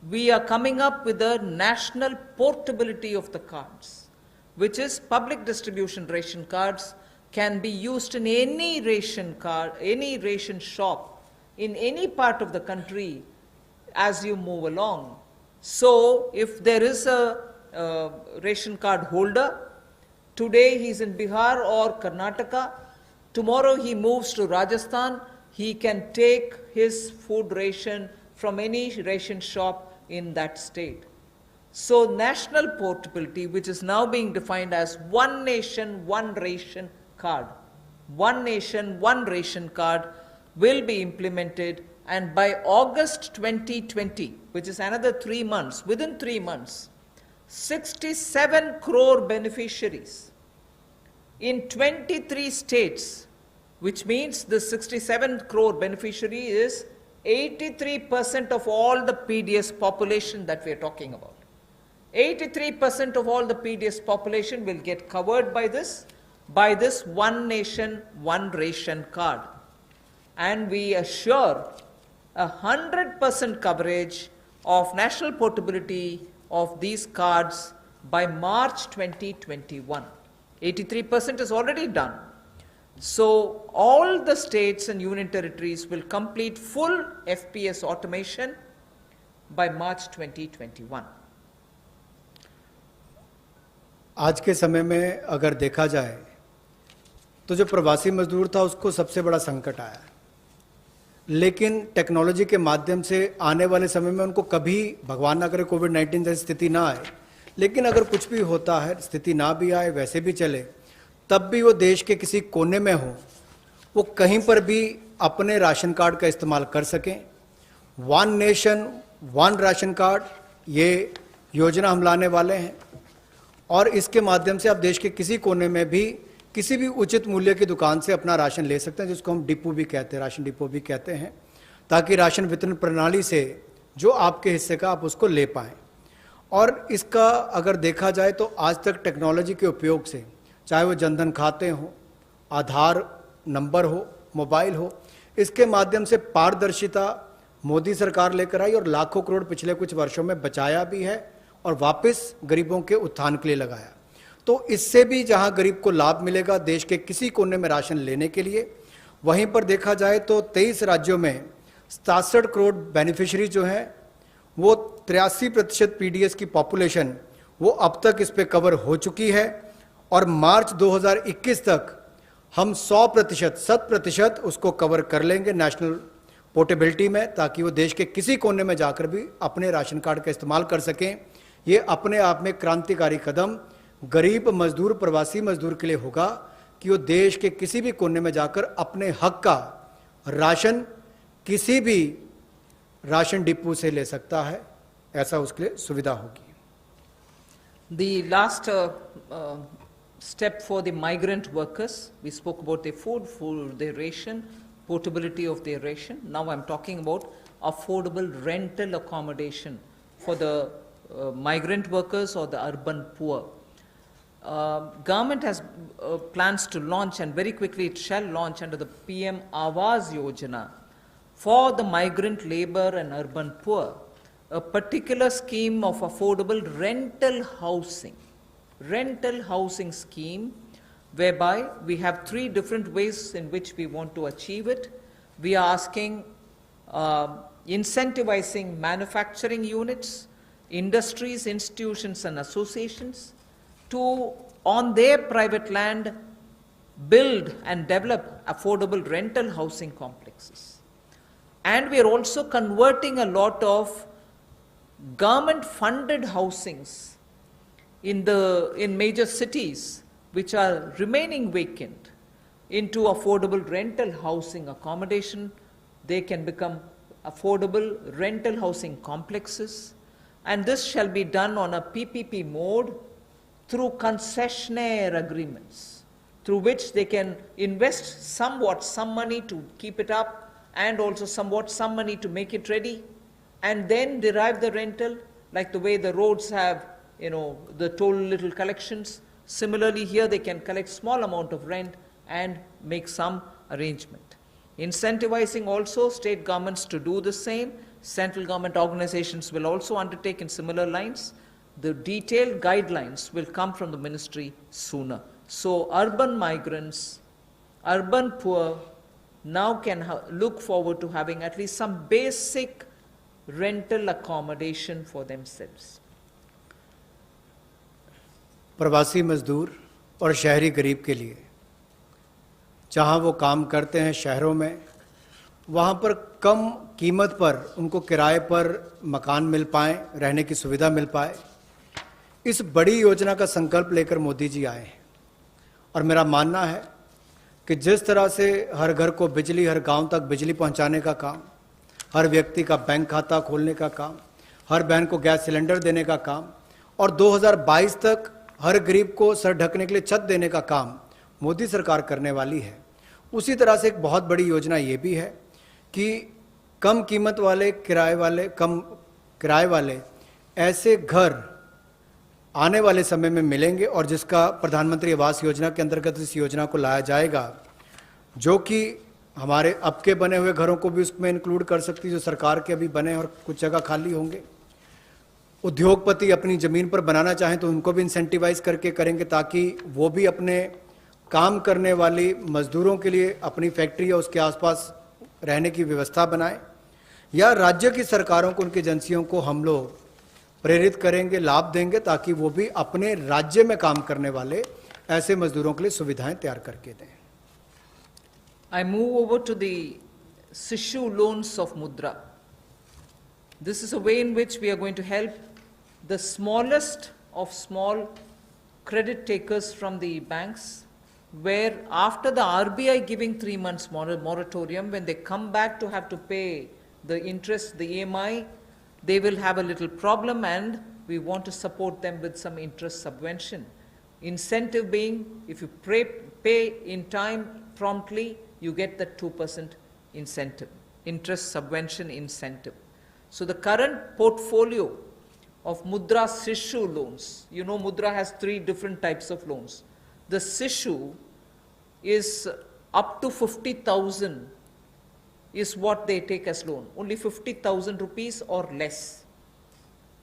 we are coming up with a national portability of the cards, which is public distribution ration cards can be used in any ration card, any ration shop in any part of the country as you move along. So if there is a ration card holder, today he's in Bihar or Karnataka, tomorrow he moves to Rajasthan, he can take his food ration from any ration shop in that state. So national portability, which is now being defined as one nation, one ration card. One nation, one ration card will be implemented, and by August 2020, which is another 3 months, within 3 months, 67 crore beneficiaries in 23 states, which means the 67 crore beneficiary is 83% of all the PDS population that we are talking about. 83% of all the PDS population will get covered by this one nation, one ration card. And we assure 100% coverage of national portability of these cards by March 2021. 83% is already done. So all the states and union territories will complete full FPS automation by March 2021. आज के समय में अगर देखा जाए तो जो प्रवासी मजदूर था उसको सबसे बड़ा संकट आया, लेकिन टेक्नोलॉजी के माध्यम से आने वाले समय में उनको कभी भगवान ना करे कोविड-19 जैसी स्थिति ना आए, लेकिन अगर कुछ भी होता है, स्थिति ना भी आए, वैसे भी चले, तब भी वो देश के किसी कोने में हो, वो कहीं पर भी अपने राशन कार्ड का इस्तेमाल कर सकें। One nation one ration card, ये योजना हम लाने वाले हैं और इसके माध्यम से आप देश के किसी कोने में भी किसी भी उचित मूल्य की दुकान से अपना राशन ले सकते हैं, जिसको हम डिपो भी कहते हैं, राशन डिपो भी कहते हैं, ताकि राशन वितरण प्रणाली से जो आपके हिस्से का आप उसको ले पाएँ। और इसका अगर देखा जाए तो आज तक टेक्नोलॉजी के उपयोग से, चाहे वो जनधन खाते हों, आधार नंबर हो, मोबाइल हो, इसके माध्यम से पारदर्शिता मोदी सरकार लेकर आई और लाखों करोड़ पिछले कुछ वर्षों में बचाया भी है और वापस गरीबों के उत्थान के लिए लगाया। तो इससे भी जहां गरीब को लाभ मिलेगा देश के किसी कोने में राशन लेने के लिए, वहीं पर देखा जाए तो 23 राज्यों में 67 करोड़ बेनिफिशियरी जो हैं, वो 83% पीडीएस की पॉपुलेशन वो अब तक इस पे कवर हो चुकी है और मार्च 2021 तक हम 100% उसको कवर कर लेंगे नेशनल पोर्टेबिलिटी में, ताकि वो देश के किसी कोने में जाकर भी अपने राशन कार्ड का इस्तेमाल कर सकें। ये अपने आप में क्रांतिकारी कदम गरीब मजदूर, प्रवासी मजदूर के लिए होगा कि वो देश के किसी भी कोने में जाकर अपने हक का राशन किसी भी राशन डिपो से ले सकता है, ऐसा उसके लिए सुविधा होगी। The last step for the migrant workers, we spoke about their food, their ration, portability of their ration. Now I'm talking about affordable rental accommodation for the migrant workers or the urban poor. government has plans to launch, and very quickly it shall launch under the PM Awas Yojana for the migrant labor and urban poor, a particular scheme of affordable rental housing scheme, whereby we have three different ways in which we want to achieve it. We are asking incentivizing manufacturing units, industries, institutions and associations to, on their private land, build and develop affordable rental housing complexes. And we are also converting a lot of government-funded housings in major cities which are remaining vacant into affordable rental housing accommodation. They can become affordable rental housing complexes, and this shall be done on a PPP mode through concessionaire agreements, through which they can invest somewhat some money to keep it up and also somewhat some money to make it ready, and then derive the rental, like the way the roads have, the toll little collections. Similarly, here they can collect small amount of rent and make some arrangement. Incentivizing also state governments to do the same. Central government organizations will also undertake in similar lines. The detailed guidelines will come from the ministry sooner. So urban migrants, urban poor now can look forward to having at least some basic rental accommodation for themselves. प्रवासी मजदूर और शहरी गरीब के लिए जहां वो काम करते हैं शहरों में, वहां पर कम कीमत पर उनको किराए पर मकान मिल पाए, रहने की सुविधा मिल पाए, इस बड़ी योजना का संकल्प लेकर मोदी जी आए हैं। और मेरा मानना है कि जिस तरह से हर घर को बिजली, हर गांव तक बिजली पहुंचाने का काम, हर व्यक्ति का बैंक खाता खोलने का काम, हर बहन को गैस सिलेंडर देने का काम, और 2022 तक हर गरीब को सर ढकने के लिए छत देने का काम मोदी सरकार करने वाली है, उसी तरह से एक बहुत बड़ी योजना ये भी है कि कम कीमत वाले कम किराए वाले ऐसे घर आने वाले समय में मिलेंगे, और जिसका प्रधानमंत्री आवास योजना के अंतर्गत इस योजना को लाया जाएगा, जो कि हमारे अब के बने हुए घरों को भी उसमें इंक्लूड कर सकती है, जो सरकार के अभी बने और कुछ जगह खाली होंगे। उद्योगपति अपनी ज़मीन पर बनाना चाहें तो उनको भी इंसेंटिवाइज करके करेंगे, ताकि वो भी अपने काम करने वाली मजदूरों के लिए अपनी फैक्ट्री या उसके आसपास रहने की व्यवस्था बनाएं, या राज्य की सरकारों को, उनकी एजेंसियों को हम लोग प्रेरित करेंगे, लाभ देंगे, ताकि वो भी अपने राज्य में काम करने वाले ऐसे मजदूरों के लिए सुविधाएं तैयार करके दें। I move over to the Sishu loans of Mudra. This is a way in which we are going to help the smallest of small credit takers from the banks, where after the RBI giving 3 months moratorium, when they come back to have to pay the interest, the EMI, they will have a little problem, and we want to support them with some interest subvention. Incentive being, if you pay in time promptly, you get the 2% incentive, interest subvention incentive. So the current portfolio of Mudra Sishu loans, Mudra has 3 different types of loans. The Sishu is up to 50,000 is what they take as loan, only 50,000 rupees or less.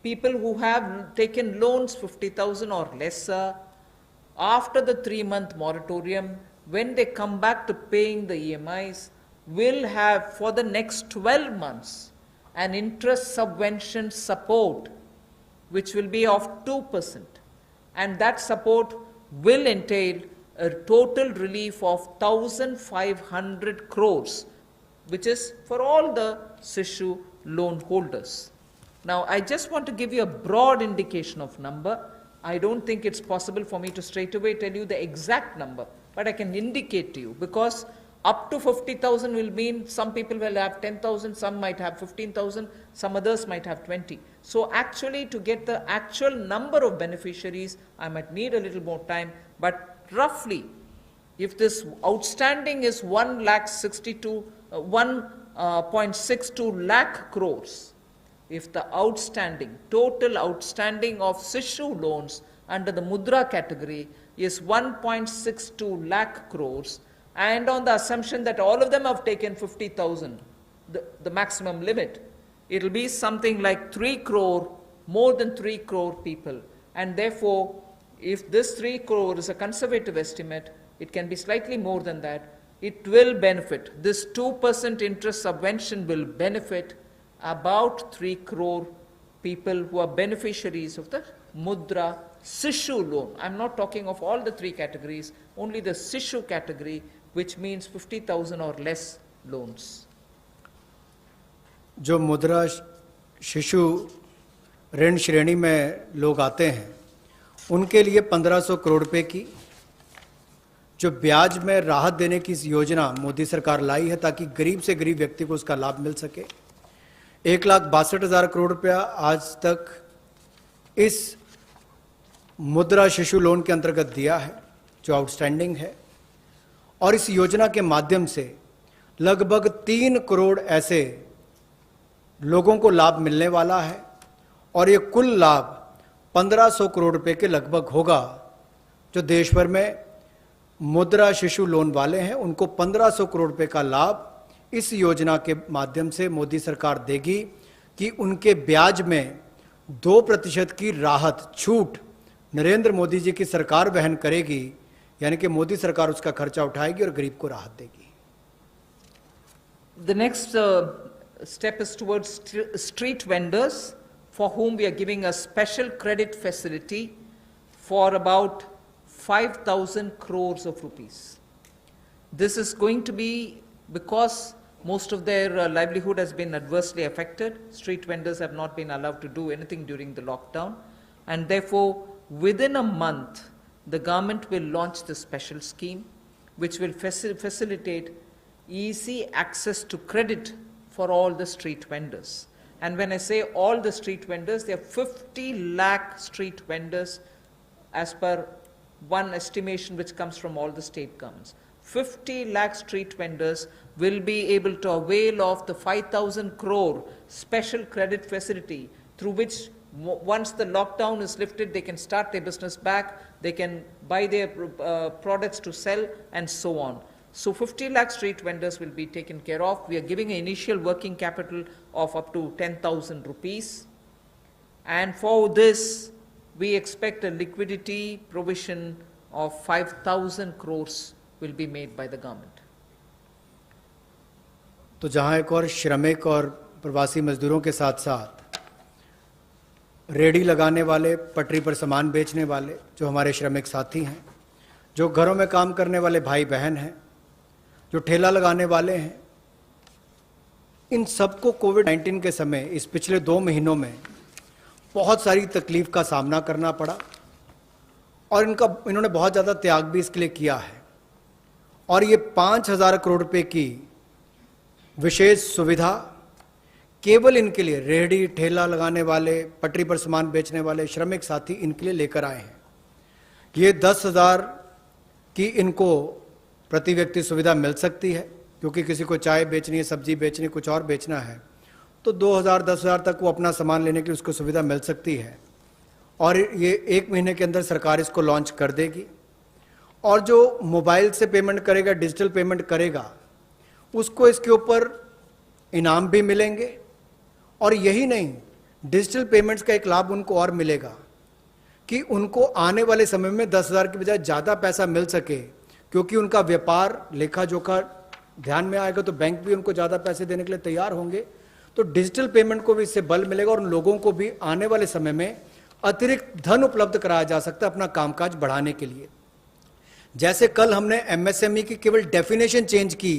People who have taken loans 50,000 or lesser, after the 3-month moratorium, when they come back to paying the EMIs, will have for the next 12 months an interest subvention support which will be of 2%, and that support will entail a total relief of 1,500 crores, which is for all the Sishu loan holders. Now, I just want to give you a broad indication of number. I don't think it's possible for me to straight away tell you the exact number, but I can indicate to you, because up to 50,000 will mean some people will have 10,000, some might have 15,000, some others might have 20. So actually, to get the actual number of beneficiaries, I might need a little more time, but roughly, if this outstanding is 1.62 lakh crores, if the total outstanding of Sishu loans under the Mudra category is 1.62 lakh crores, and on the assumption that all of them have taken 50,000, the maximum limit, it will be something like 3 crore, more than 3 crore people. And therefore, if this 3 crore is a conservative estimate, it can be slightly more than that. It will benefit. This 2% interest subvention will benefit about 3 crore people who are beneficiaries of the Mudra Sishu loan. I'm not talking of all the 3 categories, only the Sishu category, which means 50,000 or less loans. जो मुद्रा शिशु ऋण श्रेणी में लोग आते हैं उनके लिए 1500 करोड़ रुपए की जो ब्याज में राहत देने की योजना मोदी सरकार लाई है ताकि गरीब से गरीब व्यक्ति को उसका लाभ मिल सके। 1,62,000 करोड़ रुपया आज तक इस मुद्रा शिशु लोन के अंतर्गत दिया है जो आउटस्टैंडिंग है, और इस योजना के माध्यम से लगभग 3 करोड़ ऐसे लोगों को लाभ मिलने वाला है, और ये कुल लाभ 1500 करोड़ रुपए के लगभग होगा। जो देश भर में मुद्रा शिशु लोन वाले हैं उनको 1500 करोड़ रुपए का लाभ इस योजना के माध्यम से मोदी सरकार देगी कि उनके ब्याज में 2% की राहत छूट नरेंद्र मोदी जी की सरकार वहन करेगी, यानी कि मोदी सरकार उसका खर्चा उठाएगी और गरीब को राहत देगी। The next step is towards street vendors, for whom we are giving a special credit facility for about 5,000 crores of rupees. This is going to be because most of their livelihood has been adversely affected. Street vendors have not been allowed to do anything during the lockdown, and therefore within a month the government will launch this special scheme which will facilitate easy access to credit for all the street vendors. And when I say all the street vendors, there are 50 lakh street vendors as per one estimation which comes from all the state governments. 50 lakh street vendors will be able to avail of the 5,000 crore special credit facility, through which once the lockdown is lifted, they can start their business back, they can buy their products to sell, and so on. So 50 lakh street vendors will be taken care of. We are giving an initial working capital of up to 10,000 rupees. And for this, we expect a liquidity provision of 5,000 crores will be made by the government. तो जहां एक और श्रमिक और प्रवासी मजदूरों के साथ साथ रेडी लगाने वाले, पटरी पर सामान बेचने वाले जो हमारे श्रमिक साथी हैं, जो घरों में काम करने वाले भाई बहन हैं, जो ठेला लगाने वाले हैं, इन सबको कोविड-19 के समय इस पिछले 2 महीनों में बहुत सारी तकलीफ का सामना करना पड़ा, और इन्होंने बहुत ज़्यादा त्याग भी इसके लिए किया है। और ये 5,000 करोड़ रुपए की विशेष सुविधा केवल इनके लिए, रेहड़ी ठेला लगाने वाले, पटरी पर सामान बेचने वाले श्रमिक साथी, इनके लिए लेकर आए हैं। ये 10,000 की इनको प्रति व्यक्ति सुविधा मिल सकती है, क्योंकि किसी को चाय बेचनी है, सब्जी बेचनी है, कुछ और बेचना है, तो 2,000 10,000 तक वो अपना सामान लेने के लिए उसको सुविधा मिल सकती है। और ये 1 महीने के अंदर सरकार इसको लॉन्च कर देगी। और जो मोबाइल से पेमेंट करेगा, डिजिटल पेमेंट करेगा, उसको इसके ऊपर इनाम भी मिलेंगे। और यही नहीं, डिजिटल पेमेंट्स का एक लाभ उनको और मिलेगा कि उनको आने वाले समय में 10,000 की बजाय ज़्यादा पैसा मिल सके, क्योंकि उनका व्यापार लेखा जोखा ध्यान में आएगा तो बैंक भी उनको ज़्यादा पैसे देने के लिए तैयार होंगे। तो डिजिटल पेमेंट को भी इससे बल मिलेगा, और उन लोगों को भी आने वाले समय में अतिरिक्त धन उपलब्ध कराया जा सकता है अपना कामकाज बढ़ाने के लिए। जैसे कल हमने एमएसएमई की केवल डेफिनेशन चेंज की,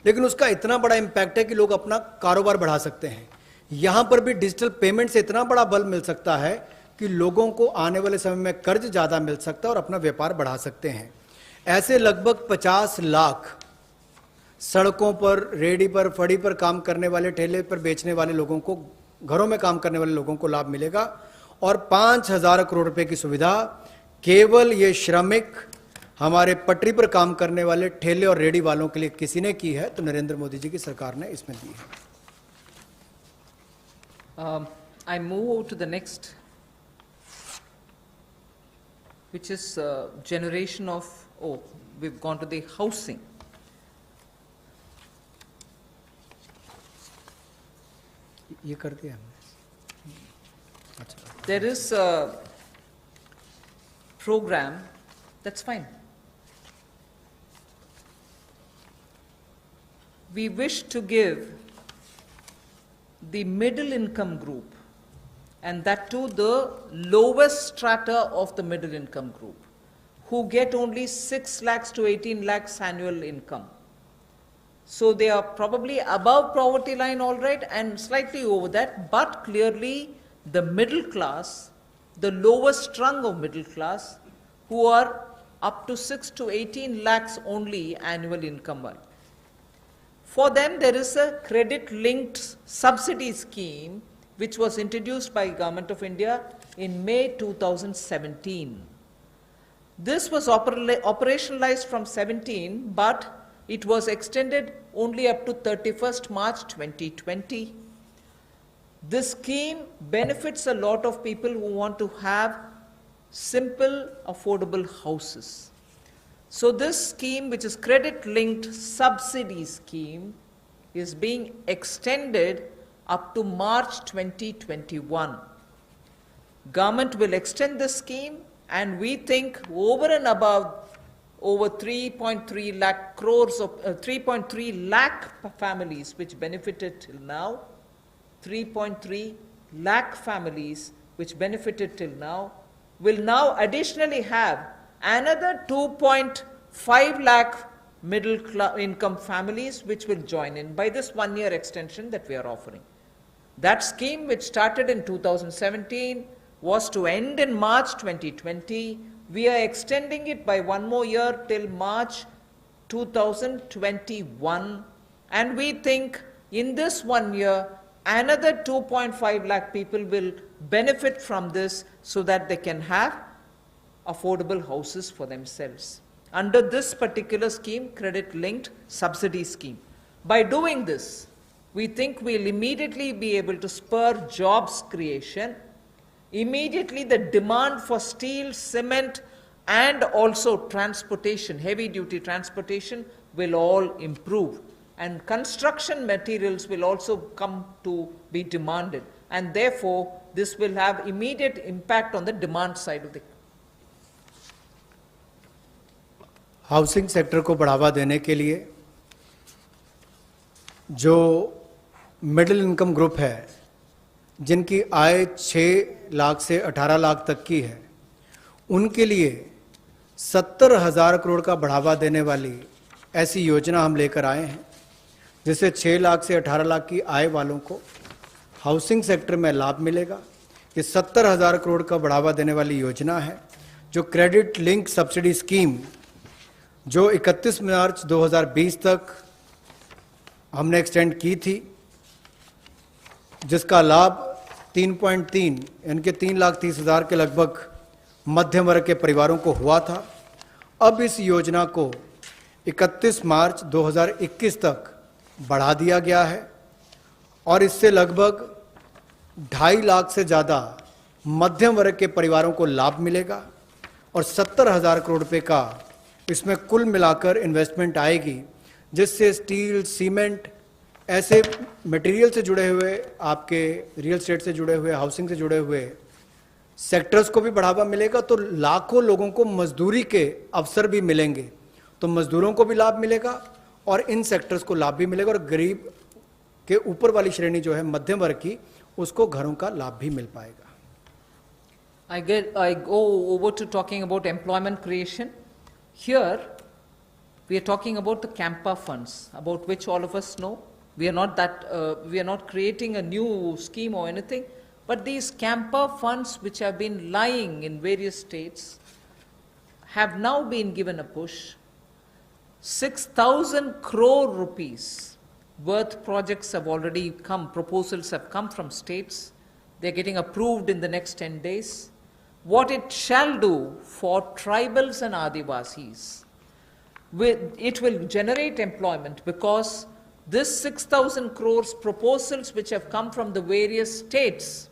लेकिन उसका इतना बड़ा इंपैक्ट है कि लोग अपना कारोबार बढ़ा सकते हैं। यहां पर भी डिजिटल पेमेंट से इतना बड़ा बल मिल सकता है कि लोगों को आने वाले समय में कर्ज ज़्यादा मिल सकता है और अपना व्यापार बढ़ा सकते हैं। ऐसे लगभग 50 लाख सड़कों पर, रेडी पर, फड़ी पर काम करने वाले, ठेले पर बेचने वाले लोगों को, घरों में काम करने वाले लोगों को लाभ मिलेगा। और 5,000 करोड़ रुपए की सुविधा केवल ये श्रमिक, हमारे पटरी पर काम करने वाले ठेले और रेडी वालों के लिए किसी ने की है, तो नरेंद्र मोदी जी की सरकार ने इसमें दी है। I move to the next. which is generation of, oh, we've gone to the housing. ये कर दिया हमने. अच्छा. There is a program, that's fine. We wish to give the middle income group, and that too the lowest strata of the middle income group, who get only 6 lakhs to 18 lakhs annual income. So they are probably above poverty line, all right, and slightly over that, but clearly the middle class, the lowest rung of middle class, who are up to 6 to 18 lakhs only annual income. For them, there is a credit-linked subsidy scheme which was introduced by Government of India in May 2017. This was operationalized from 17, but it was extended only up to 31st March 2020. This scheme benefits a lot of people who want to have simple, affordable houses. So this scheme, which is credit-linked subsidy scheme, is being extended up to March 2021. Government will extend this scheme, and we think over and above over 3.3 lakh crores of 3.3 lakh families which benefited till now, 3.3 lakh families which benefited till now, will now additionally have another 2.5 lakh middle income families which will join in by this 1-year extension that we are offering. That scheme, which started in 2017, was to end in March 2020. We are extending it by 1 more year till March 2021, and we think in this 1 year another 2.5 lakh people will benefit from this so that they can have affordable houses for themselves under this particular scheme, credit-linked subsidy scheme. By doing this, we think we'll immediately be able to spur jobs creation. Immediately the demand for steel, cement, and also transportation, heavy-duty transportation, will all improve. And construction materials will also come to be demanded. And therefore, this will have immediate impact on the demand side of the housing sector को बढ़ावा देने के लिए जो middle income group है, जिनकी आय 6 लाख से 18 लाख तक की है, उनके लिए 70,000 करोड़ का बढ़ावा देने वाली ऐसी योजना हम लेकर आए हैं, जिससे 6 लाख से 18 लाख की आय वालों को हाउसिंग सेक्टर में लाभ मिलेगा। ये 70,000 करोड़ का बढ़ावा देने वाली योजना है, जो क्रेडिट लिंक सब्सिडी स्कीम जो 31 मार्च 2020 तक हमने एक्सटेंड की थी, जिसका लाभ 3.3 यानी कि 3,30,000 के लगभग मध्यम वर्ग के परिवारों को हुआ था। अब इस योजना को 31 मार्च 2021 तक बढ़ा दिया गया है और इससे लगभग 2.5 लाख से ज़्यादा मध्यम वर्ग के परिवारों को लाभ मिलेगा और 70,000 करोड़ रुपए का इसमें कुल मिलाकर इन्वेस्टमेंट आएगी, जिससे स्टील, सीमेंट, ऐसे मटेरियल से जुड़े हुए, आपके रियल एस्टेट से जुड़े हुए, हाउसिंग से जुड़े हुए सेक्टर्स को भी बढ़ावा मिलेगा। तो लाखों लोगों को मजदूरी के अवसर भी मिलेंगे, तो मजदूरों को भी लाभ मिलेगा और इन सेक्टर्स को लाभ भी मिलेगा और गरीब के ऊपर वाली श्रेणी जो है मध्यम वर्ग की, उसको घरों का लाभ भी मिल पाएगा। I go over to talking about employment creation. Here, we are talking about the Campa funds, about which all of us know. We are not creating a new scheme or anything, but these Campa funds, which have been lying in various states, have now been given a push. 6,000 crore rupees worth projects have already come, proposals have come from states. They're getting approved in the next 10 days. What it shall do for tribals and Adivasis, it will generate employment, because this 6,000 crores proposals which have come from the various states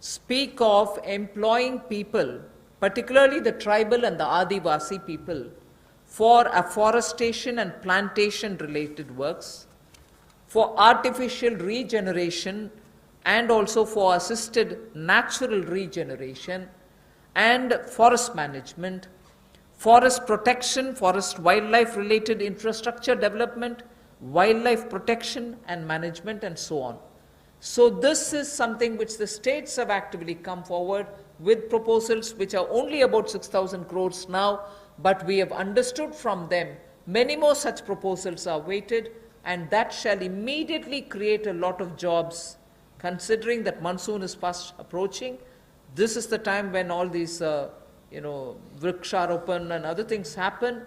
speak of employing people particularly the tribal and the Adivasi people, for afforestation and plantation related works, for artificial regeneration and also for assisted natural regeneration and forest management, forest protection, forest wildlife related infrastructure development, wildlife protection and management, and so on. So this is something which the states have actively come forward with proposals which are only about 6,000 crores now, but we have understood from them many more such proposals are waited, and that shall immediately create a lot of jobs. Considering that monsoon is fast approaching, this is the time when all these vriksharopan and other things happen,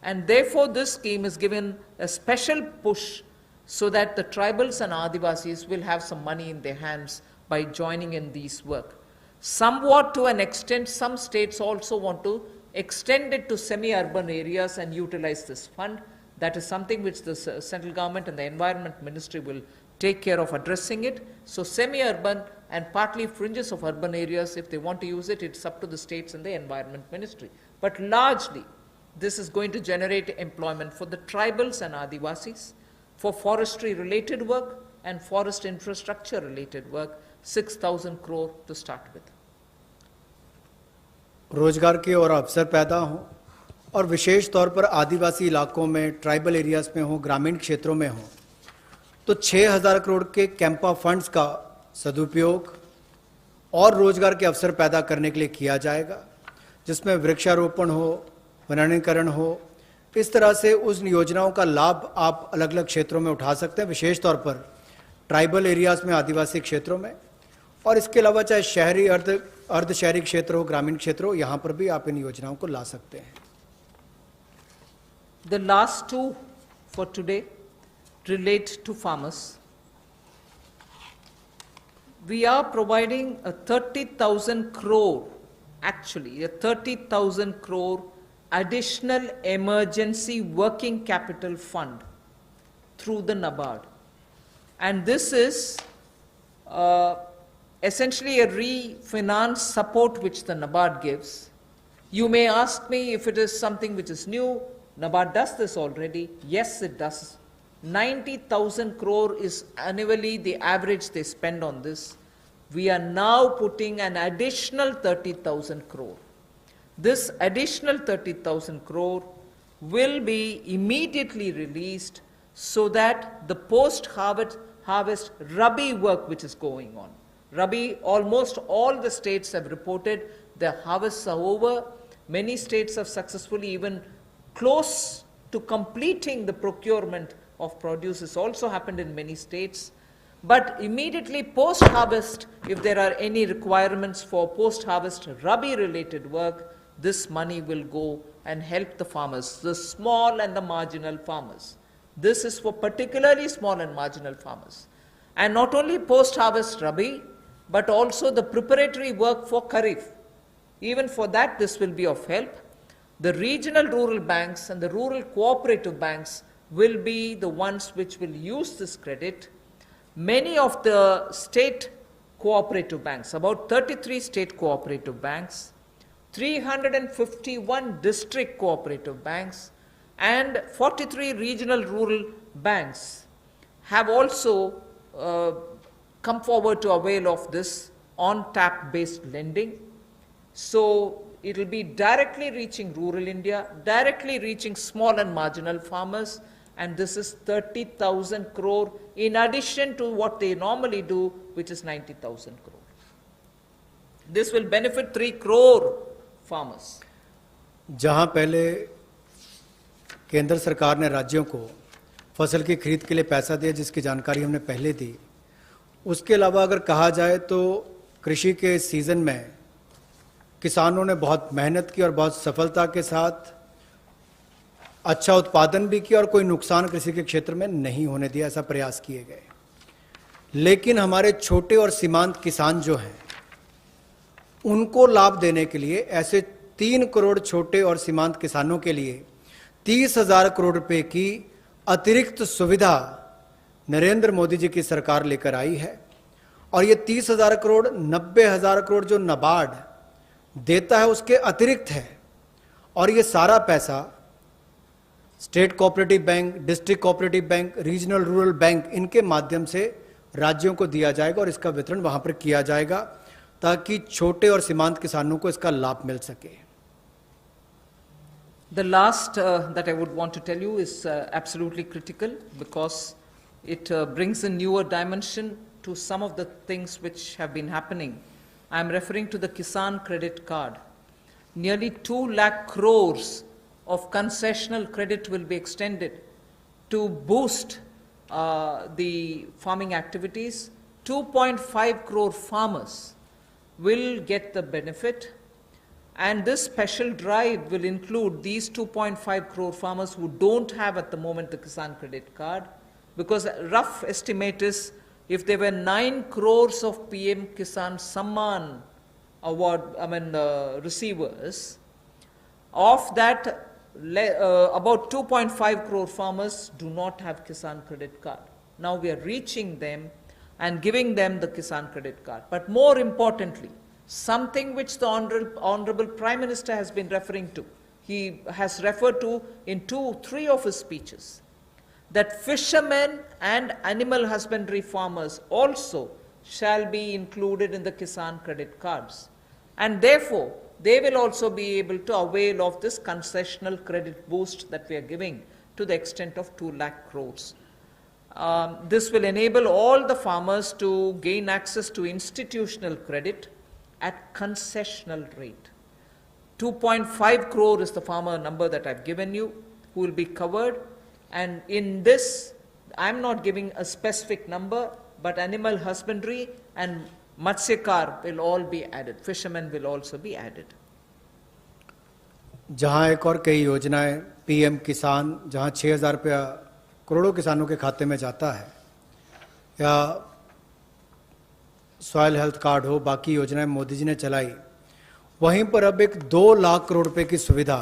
and therefore this scheme is given a special push so that the tribals and Adivasis will have some money in their hands by joining in these work. Somewhat to an extent, some states also want to extend it to semi-urban areas and utilize this fund. That is something which the central government and the Environment Ministry will take care of addressing it. So semi-urban and partly fringes of urban areas, if they want to use it, it's up to the states and the Environment Ministry. But largely, this is going to generate employment for the tribals and Adivasis, for forestry related work and forest infrastructure related work, 6,000 crore to start with. रोजगार के और अवसर पैदा हों और विशेष तौर पर आदिवासी इलाकों में, ट्राइबल एरियाज में हो, ग्रामीण क्षेत्रों में हो, तो 6,000 करोड़ के कैंपा फंड्स का सदुपयोग और रोजगार के अवसर पैदा करने के लिए किया जाएगा, जिसमें वृक्षारोपण हो, वनीकरण हो। इस तरह से उस योजनाओं का लाभ आप अलग अलग क्षेत्रों में उठा सकते हैं, विशेष तौर पर ट्राइबल एरियाज में, आदिवासी क्षेत्रों में, और इसके अलावा चाहे शहरी अर्ध शहरी क्षेत्र हो, ग्रामीण क्षेत्र हो, यहाँ पर भी आप इन योजनाओं को ला सकते हैं। The last two for today relate to farmers. We are providing a 30,000 crore, actually a 30,000 crore additional emergency working capital fund through the NABARD. And this is essentially a refinance support which the NABARD gives. You may ask me if it is something which is new. NABARD does this already. Yes, it does. 90,000 crore is annually the average they spend on this. We are now putting an additional 30,000 crore. This additional 30,000 crore will be immediately released so that the post-harvest Rabi work which is going on. Rabi, almost all the states have reported their harvests are over. Many states have successfully even close to completing the procurement of produce. Has also happened in many states. But immediately post-harvest, if there are any requirements for post-harvest Rabi-related work, this money will go and help the farmers, the small and the marginal farmers. This is for particularly small and marginal farmers. And not only post-harvest Rabi, but also the preparatory work for Kharif. Even for that, this will be of help. The regional rural banks and the rural cooperative banks will be the ones which will use this credit. Many of the state cooperative banks, about 33 state cooperative banks, 351 district cooperative banks, and 43 regional rural banks have also come forward to avail of this on-tap based lending. So it will be directly reaching rural India, directly reaching small and marginal farmers, and this is 30,000 crore in addition to what they normally do, which is 90,000 crore. This will benefit 3 crore farmers. जहां पहले केंद्र सरकार ने राज्यों को फसल की खरीद के लिए पैसा दिया, जिसकी जानकारी हमने पहले दी, उसके अलावा अगर कहा जाए तो कृषि के सीजन में किसानों ने बहुत मेहनत की और बहुत सफलता के साथ अच्छा उत्पादन भी किया और कोई नुकसान कृषि के क्षेत्र में नहीं होने दिया, ऐसा प्रयास किए गए। लेकिन हमारे छोटे और सीमांत किसान जो हैं, उनको लाभ देने के लिए ऐसे 3 करोड़ छोटे और सीमांत किसानों के लिए 30,000 करोड़ रुपए की अतिरिक्त सुविधा नरेंद्र मोदी जी की सरकार लेकर आई है। और ये 30,000 करोड़ 90,000 करोड़ जो नाबार्ड देता है उसके अतिरिक्त है, और ये सारा पैसा state cooperative bank, district cooperative bank, regional rural bank, इनके माध्यम से राज्यों को दिया जाएगा और इसका वितरण वहां पर किया जाएगा ताकि छोटे और सीमांत किसानों को इसका लाभ मिल सके। The last that I would want to tell you is absolutely critical because it brings a newer dimension to some of the things which have been happening. I am referring to the Kisan credit card. Nearly 2 lakh crores of concessional credit will be extended to boost the farming activities. 2.5 crore farmers will get the benefit. And this special drive will include these 2.5 crore farmers who don't have at the moment the Kisan credit card, because a rough estimate is if there were 9 crores of PM Kisan Samman award, receivers, of that about 2.5 crore farmers do not have Kisan credit card. Now we are reaching them and giving them the Kisan credit card. But more importantly, something which the Honorable Prime Minister has been referring to, he has referred to in 2-3 of his speeches, that fishermen and animal husbandry farmers also shall be included in the Kisan credit cards. And therefore, they will also be able to avail of this concessional credit boost that we are giving to the extent of 2 lakh crores. This will enable all the farmers to gain access to institutional credit at concessional rate. 2.5 crore is the farmer number that I've given you, who will be covered. And in this, I'm not giving a specific number, but animal husbandry and Matsyakar will all be added. Fishermen will also be added. जहां एक और कई योजनाएं PM किसान, जहां 6,000 रुपया करोड़ों किसानों के खाते में जाता है, या सॉयल हेल्थ कार्ड हो, बाकी योजनाएं मोदी जी ने चलाई, वहीं पर अब एक 2 लाख करोड़ रुपए की सुविधा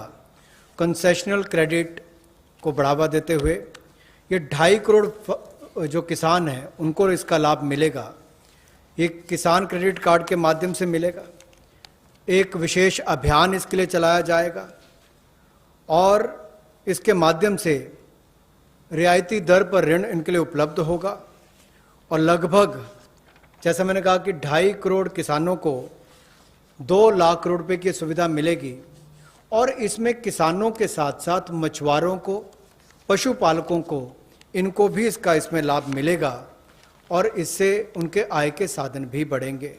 कंसेशनल क्रेडिट को बढ़ावा देते हुए ये 2.5 करोड़ जो किसान हैं उनको इसका लाभ मिलेगा। एक किसान क्रेडिट कार्ड के माध्यम से मिलेगा, एक विशेष अभियान इसके लिए चलाया जाएगा और इसके माध्यम से रियायती दर पर ऋण इनके लिए उपलब्ध होगा, और लगभग जैसा मैंने कहा कि 2.5 करोड़ किसानों को 2 लाख करोड़ रुपए की सुविधा मिलेगी, और इसमें किसानों के साथ साथ मछुआरों को, पशुपालकों को, इनको भी इसमें लाभ मिलेगा और इससे उनके आय के साधन भी बढ़ेंगे।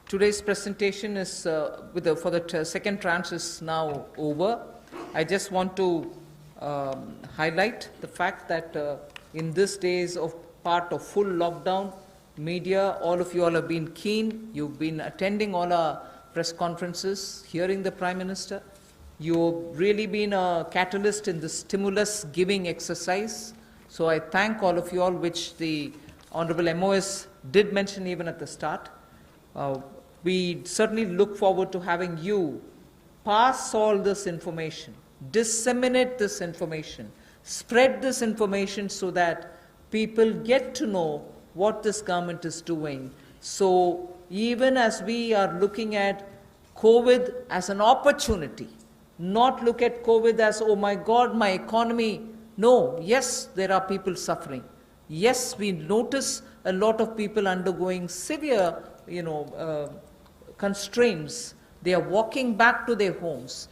Today's presentation is for the second tranche is now over. I just want to highlight the fact that in these days of part of full lockdown, media, all of you all have been keen. You've been attending all our press conferences, hearing the Prime Minister. You've really been a catalyst in the stimulus giving exercise. So I thank all of you all, which the Honorable MOS did mention even at the start. We certainly look forward to having you pass all this information, disseminate this information, spread this information so that people get to know what this government is doing. So even as we are looking at COVID as an opportunity, not look at COVID as, oh my God, my economy. No, yes, there are people suffering. Yes, we notice a lot of people undergoing severe, constraints. They are walking back to their homes.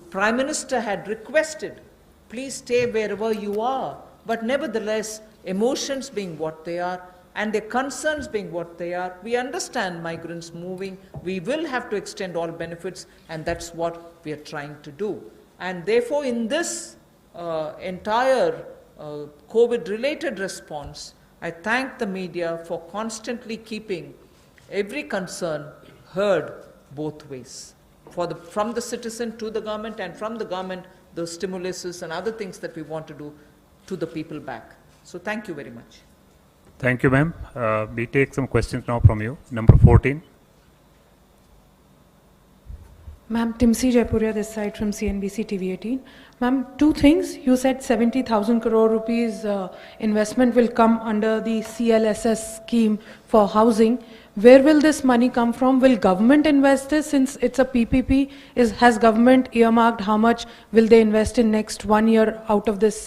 Prime Minister had requested, please stay wherever you are. But nevertheless, emotions being what they are, and their concerns being what they are, we understand migrants moving. We will have to extend all benefits, and that's what we are trying to do. And therefore, in this entire COVID-related response, I thank the media for constantly keeping every concern heard both ways, from the citizen to the government, and from the government, the stimuluses and other things that we want to do to the people back. So thank you very much. Thank you, ma'am. We take some questions now from you. Number 14. Ma'am, Timsi Jaipuria this side from CNBC TV 18. Ma'am, two things. You said 70,000 crore rupees investment will come under the CLSS scheme for housing. Where will this money come from? Will government invest this since it's a PPP? Has government earmarked how much will they invest in next 1 year out of this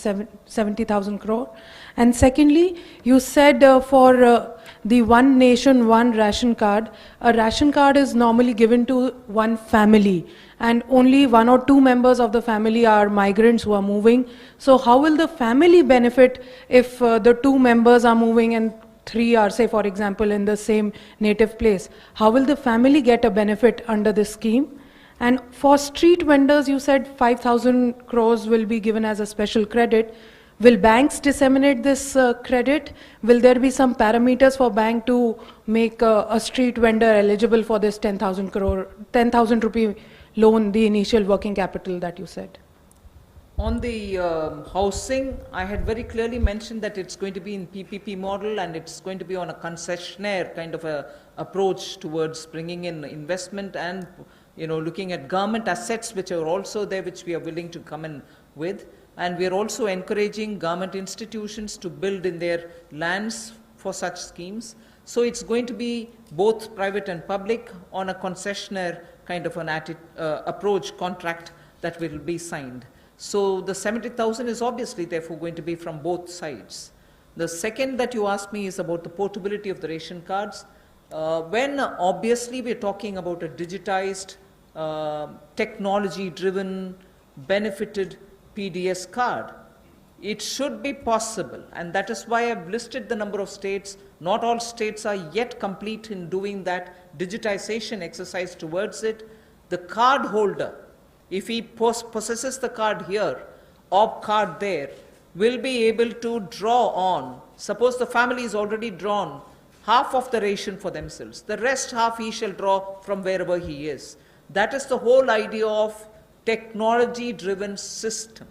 70,000 crore? And secondly, you said for the one nation, one ration card, a ration card is normally given to one family and only one or two members of the family are migrants who are moving. So how will the family benefit if the two members are moving and three are, say, for example, in the same native place? How will the family get a benefit under this scheme? And for street vendors, you said 5,000 crores will be given as a special credit. Will banks disseminate this credit? Will there be some parameters for bank to make a street vendor eligible for this 10,000 rupee loan, the initial working capital that you said? On the housing, I had very clearly mentioned that it's going to be in PPP model and it's going to be on a concessionaire kind of a approach towards bringing in investment and, you know, looking at government assets which are also there, which we are willing to come in with. And we are also encouraging government institutions to build in their lands for such schemes. So it's going to be both private and public on a concessionaire kind of an approach contract that will be signed. So the 70,000 is obviously therefore going to be from both sides. The second that you asked me is about the portability of the ration cards. When obviously we're talking about a digitized, technology-driven, benefited PDS card, it should be possible, and that is why I've listed the number of states. Not all states are yet complete in doing that digitization exercise towards it. The card holder, if he possesses the card here or card there, will be able to draw on. Suppose the family is already drawn half of the ration for themselves, the rest half he shall draw from wherever he is. That is the whole idea of technology-driven system,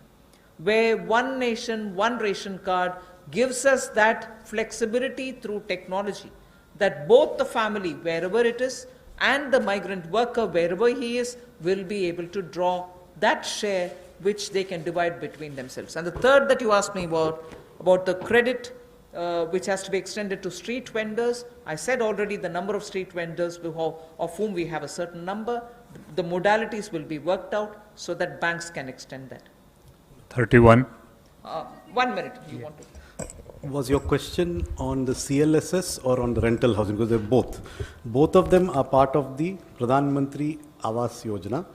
where one nation, one ration card gives us that flexibility through technology, that both the family, wherever it is, and the migrant worker, wherever he is, will be able to draw that share which they can divide between themselves. And the third that you asked me about the credit which has to be extended to street vendors, I said already the number of street vendors of whom we have a certain number. The modalities will be worked out so that banks can extend that. 31. 1 minute, you want to? Was your question on the CLSS or on the rental housing? Because they're both. Both of them are part of the Pradhan Mantri Awas Yojana.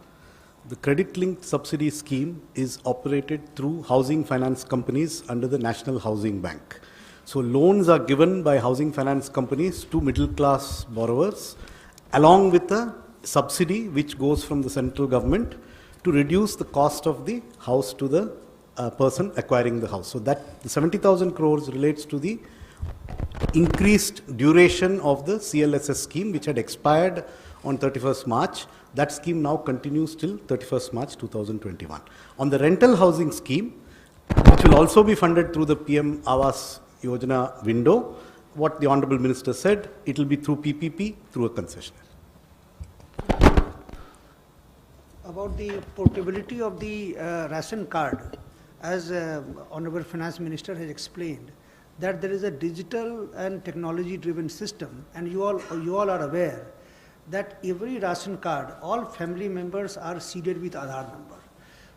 The credit-linked subsidy scheme is operated through housing finance companies under the National Housing Bank. So loans are given by housing finance companies to middle-class borrowers along with a subsidy which goes from the central government to reduce the cost of the house to the person acquiring the house. So that the 70,000 crores relates to the increased duration of the CLSS scheme which had expired on 31st March. That scheme now continues till 31st March 2021. On the rental housing scheme, which will also be funded through the PM Awas Yojana window, what the Honorable Minister said, it will be through PPP, through a concessionaire. About the portability of the ration card, as Honorable Finance Minister has explained, that there is a digital and technology-driven system, and you all are aware that every ration card, all family members are seeded with Aadhaar number.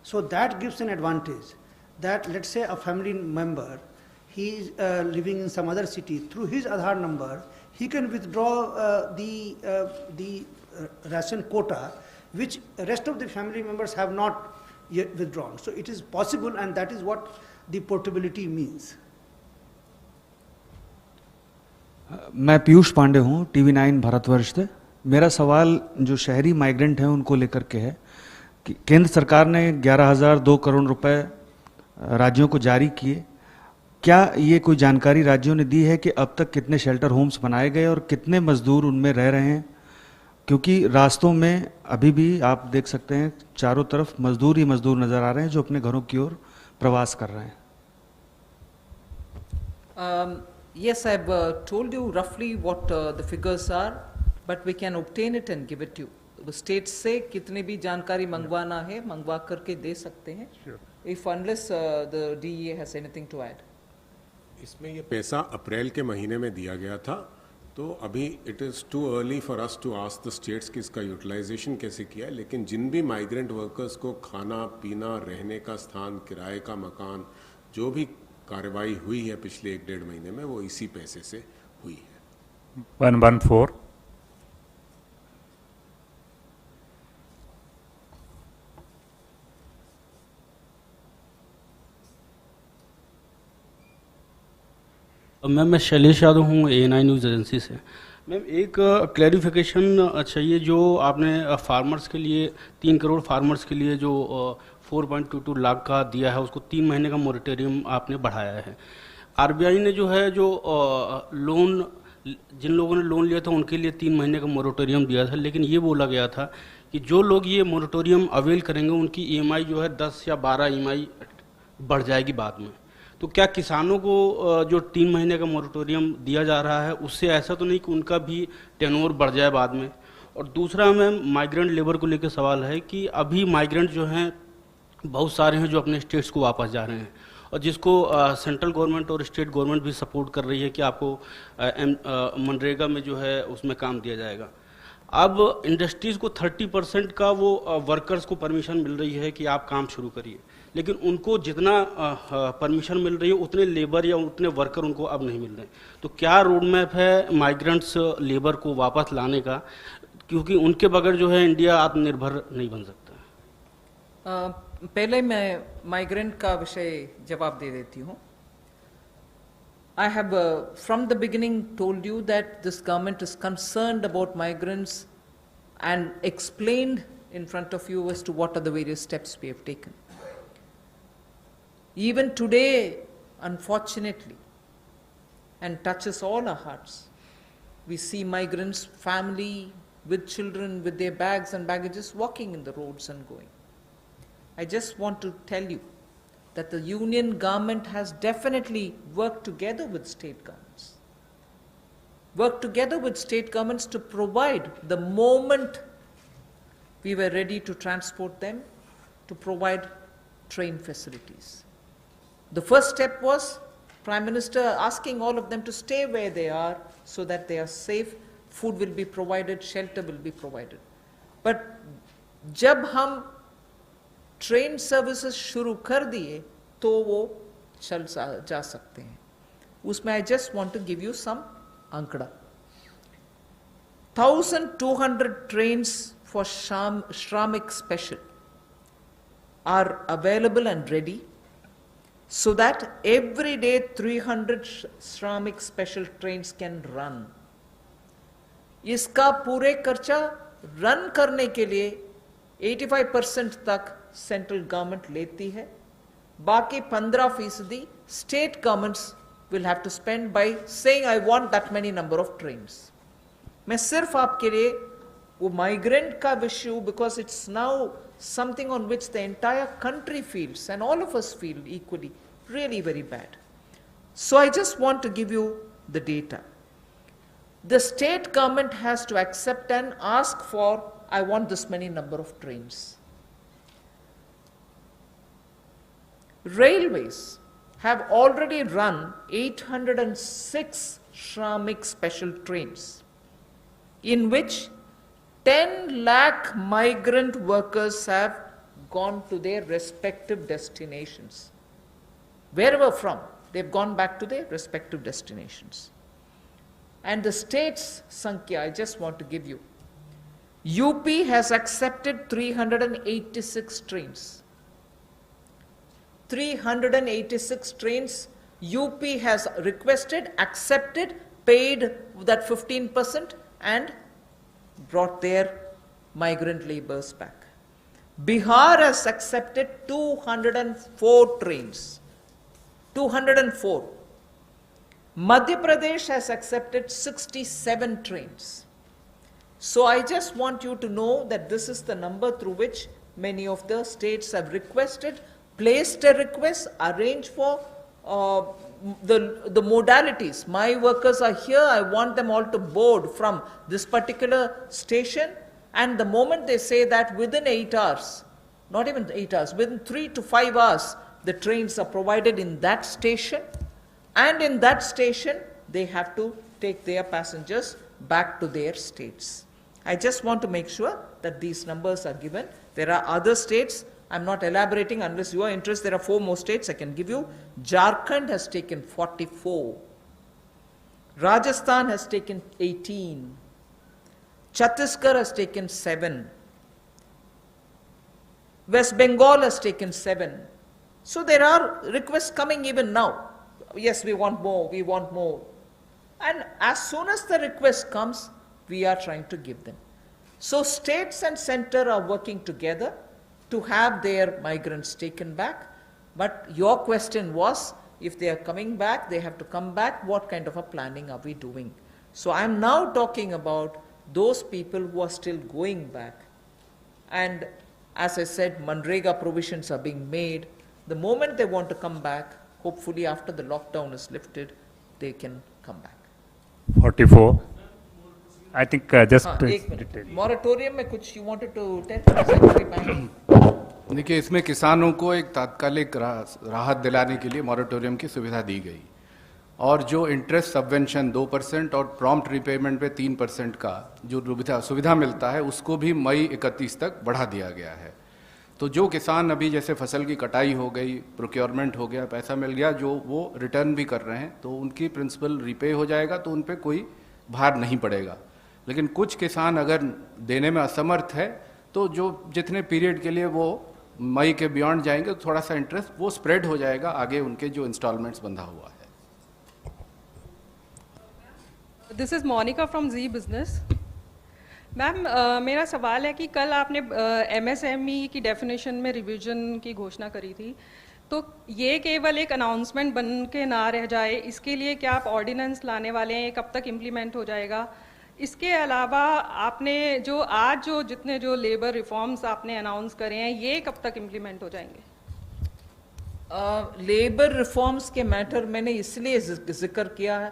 So that gives an advantage that, let's say, a family member, he is living in some other city, through his Aadhaar number, he can withdraw the ration quota, which rest of the family members have not yet withdrawn. So it is possible, and that is what the portability means. मैं पीयूष पांडे हूँ, TV9 Bharatvarsh से। मेरा सवाल जो शहरी migrant हैं उनको लेकर के है कि केंद्र सरकार ने 11,002 करोड़ रुपए राज्यों को जारी किए। क्या ये कोई जानकारी राज्यों ने दी है कि अब तक कितने शेल्टर होम्स बनाए गए और कितने मजदूर उनमें रह रहे हैं? क्योंकि रास्तों में अभी भी आप देख सकते हैं चारों तरफ मजदूर ही मजदूर नजर आ रहे हैं जो अपने घरों की ओर प्रवास कर रहे हैं। Yes, I've told you roughly what the figures are, but we can obtain it and give it to you. The states से कितने भी जानकारी मंगवाना है मंगवा करके दे सकते हैं। unless the DEA has anything to add. इसमें ये पैसा अप्रैल के महीने में दिया गया था, तो अभी it is too early for us to ask the states कि इसका यूटिलाइजेशन कैसे किया है, लेकिन जिन भी माइग्रेंट वर्कर्स को खाना पीना, रहने का स्थान, किराए का मकान, जो भी कार्रवाई हुई है पिछले 1-1.5 महीने में, वो इसी पैसे से हुई है। 114. मैम मैं शैलेश यादव हूँ ANI न्यूज़ एजेंसी से। मैम एक क्लैरिफिकेशन चाहिए, जो आपने फार्मर्स के लिए 3 करोड़ फार्मर्स के लिए जो 4.22 लाख का दिया है, उसको 3 महीने का मोरेटोरियम आपने बढ़ाया है। RBI ने जो है जो लोन, जिन लोगों ने लोन लिया था उनके लिए 3 महीने का मोरेटोरियम दिया था, लेकिन ये बोला गया था कि जो लोग ये मोरेटोरियम अवेल करेंगे उनकी EMI जो है 10 या 12 EMI बढ़ जाएगी बाद में। तो क्या किसानों को जो 3 महीने का मोरेटोरियम दिया जा रहा है उससे ऐसा तो नहीं कि उनका भी टेन्योर बढ़ जाए बाद में? और दूसरा मैम माइग्रेंट लेबर को लेकर सवाल है कि अभी माइग्रेंट जो हैं बहुत सारे हैं जो अपने स्टेट्स को वापस जा रहे हैं, और जिसको सेंट्रल गवर्नमेंट और स्टेट गवर्नमेंट भी सपोर्ट कर रही है कि आपको मनरेगा में जो है उसमें काम दिया जाएगा। अब इंडस्ट्रीज़ को 30% का वो वर्कर्स को परमिशन मिल रही है कि आप काम शुरू करिए, लेकिन उनको जितना परमिशन मिल रही है उतने लेबर या उतने वर्कर उनको अब नहीं मिल रहे। तो क्या रोड मैप है माइग्रेंट्स लेबर को वापस लाने का, क्योंकि उनके बगैर जो है इंडिया आत्मनिर्भर नहीं बन सकता? पहले मैं माइग्रेंट का विषय जवाब दे देती हूँ। I have from the beginning told you that this government is concerned about migrants and explained in front of you as to what are the various steps we have taken. Even today, unfortunately, and touches all our hearts, we see migrants, family with children, with their bags and baggages walking in the roads and going. I just want to tell you that the union government has definitely worked together with state governments. Worked together with state governments to provide, the moment we were ready to transport them, to provide train facilities. The first step was Prime Minister asking all of them to stay where they are so that they are safe, food will be provided, shelter will be provided. But जब हम train services शुरू कर दिए तो वो चल जा सकते हैं। उसमें I just want to give you some आंकड़ा। 1200 trains for Shramik Special are available and ready, so that every day 300 Shramik Special trains can run. इसका पूरे खर्चा रन करने के लिए 85% तक सेंट्रल गवर्नमेंट लेती है, बाकी 15% state governments will have to spend by saying I want that many number of trains. मैं सिर्फ आपके लिए वो माइग्रेंट का विषय, because it's now something on which the entire country feels and all of us feel equally really very bad. So I just want to give you the data. The state government has to accept and ask for, I want this many number of trains. Railways have already run 806 Shramik special trains, in which 10 lakh migrant workers have gone to their respective destinations. Wherever from, they've gone back to their respective destinations. And the state's Sankhya, I just want to give you. UP has accepted 386 trains. 386 trains UP has requested, accepted, paid that 15% and brought their migrant laborers back. Bihar has accepted 204 trains. 204. Madhya Pradesh has accepted 67 trains. So I just want you to know that this is the number through which many of the states have requested, placed a request, arranged for the modalities. My workers are here, I want them all to board from this particular station, and the moment they say that, within 8 hours, not even 8 hours, within 3 to 5 hours, the trains are provided in that station, and in that station, they have to take their passengers back to their states. I just want to make sure that these numbers are given. There are other states, I'm not elaborating unless you are interested. There are 4 more states I can give you. Jharkhand has taken 44. Rajasthan has taken 18. Chhattisgarh has taken 7. West Bengal has taken 7. So there are requests coming even now. Yes, we want more, we want more. And as soon as the request comes, we are trying to give them. So states and center are working together to have their migrants taken back. But your question was, if they are coming back, they have to come back, what kind of a planning are we doing? So I am now talking about those people who are still going back. And as I said, Manrega provisions are being made. The moment they want to come back, hopefully after the lockdown is lifted, they can come back. 44. I think just एक minute, moratorium में कुछ you wanted to tell Secretary Bank? देखिए, इसमें किसानों को एक तात्कालिक राहत दिलाने के लिए मॉरेटोरियम की सुविधा दी गई, और जो इंटरेस्ट सबवेंशन 2% और प्रॉम्प्ट रिपेमेंट पे 3% का जो सुविधा मिलता है, उसको भी मई 31 तक बढ़ा दिया गया है। तो जो किसान अभी जैसे फसल की कटाई हो गई, प्रोक्योरमेंट हो गया, पैसा मिल गया, जो वो रिटर्न भी कर रहे हैं, तो उनकी प्रिंसिपल रिपे हो जाएगा, तो उन पर कोई भार नहीं पड़ेगा। लेकिन कुछ किसान अगर देने में असमर्थ है, तो जो जितने पीरियड के लिए वो मई के बियॉन्ड जाएंगे, तो थोड़ा सा इंटरेस्ट वो स्प्रेड हो जाएगा आगे उनके जो इंस्टॉलमेंट्स बंधा हुआ है। This is Monica from Zee Business. Ma'am, मेरा सवाल है कि कल आपने एमएसएमई की डेफिनेशन में रिवीजन की घोषणा करी थी, तो ये केवल एक अनाउंसमेंट बन के ना रह जाए, इसके लिए क्या आप ऑर्डिनेंस लाने वाले हैं? कब तक इम्प्लीमेंट हो जाएगा? इसके अलावा आपने जो जितने लेबर रिफॉर्म्स आपने अनाउंस करे हैं, ये कब तक इम्प्लीमेंट हो जाएंगे? लेबर रिफॉर्म्स के मैटर मैंने इसलिए जिक्र किया है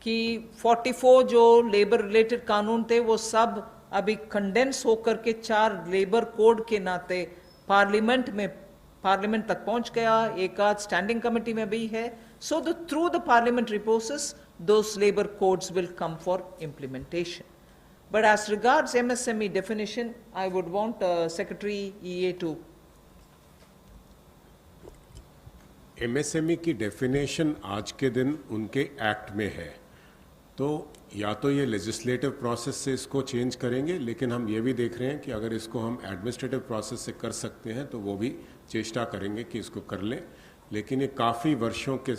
कि 44 जो लेबर रिलेटेड कानून थे, वो सब अभी कंडेंस होकर के 4 लेबर कोड के नाते पार्लियामेंट तक पहुंच गया, एक आध स्टैंडिंग कमेटी में भी है। So through the parliamentary process those labor codes will come for implementation. But as regards MSME definition, I would want Secretary EA to. MSME की डेफिनेशन आज के दिन उनके एक्ट में है, तो या तो ये लेजिस्लेटिव प्रोसेस से इसको चेंज करेंगे, लेकिन हम ये भी देख रहे हैं कि अगर इसको हम एडमिनिस्ट्रेटिव प्रोसेस से कर सकते हैं तो वो भी चेष्टा करेंगे कि इसको कर लें। लेकिन ये काफ़ी वर्षों के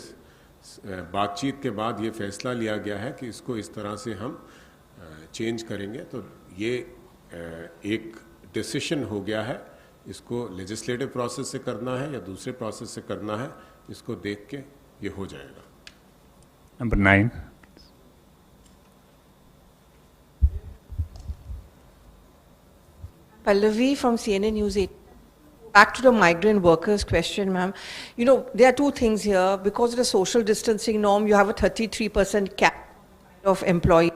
बातचीत के बाद ये फैसला लिया गया है कि इसको इस तरह से हम चेंज करेंगे। तो ये एक डिसीजन हो गया है, इसको लेजिस्लेटिव प्रोसेस से करना है या दूसरे प्रोसेस से करना है, इसको देख के ये हो जाएगा। Number 9. Pallavi from CNN News 8. Back to the migrant workers question, ma'am. You know, there are two things here. Because of the social distancing norm, you have a 33% cap of employee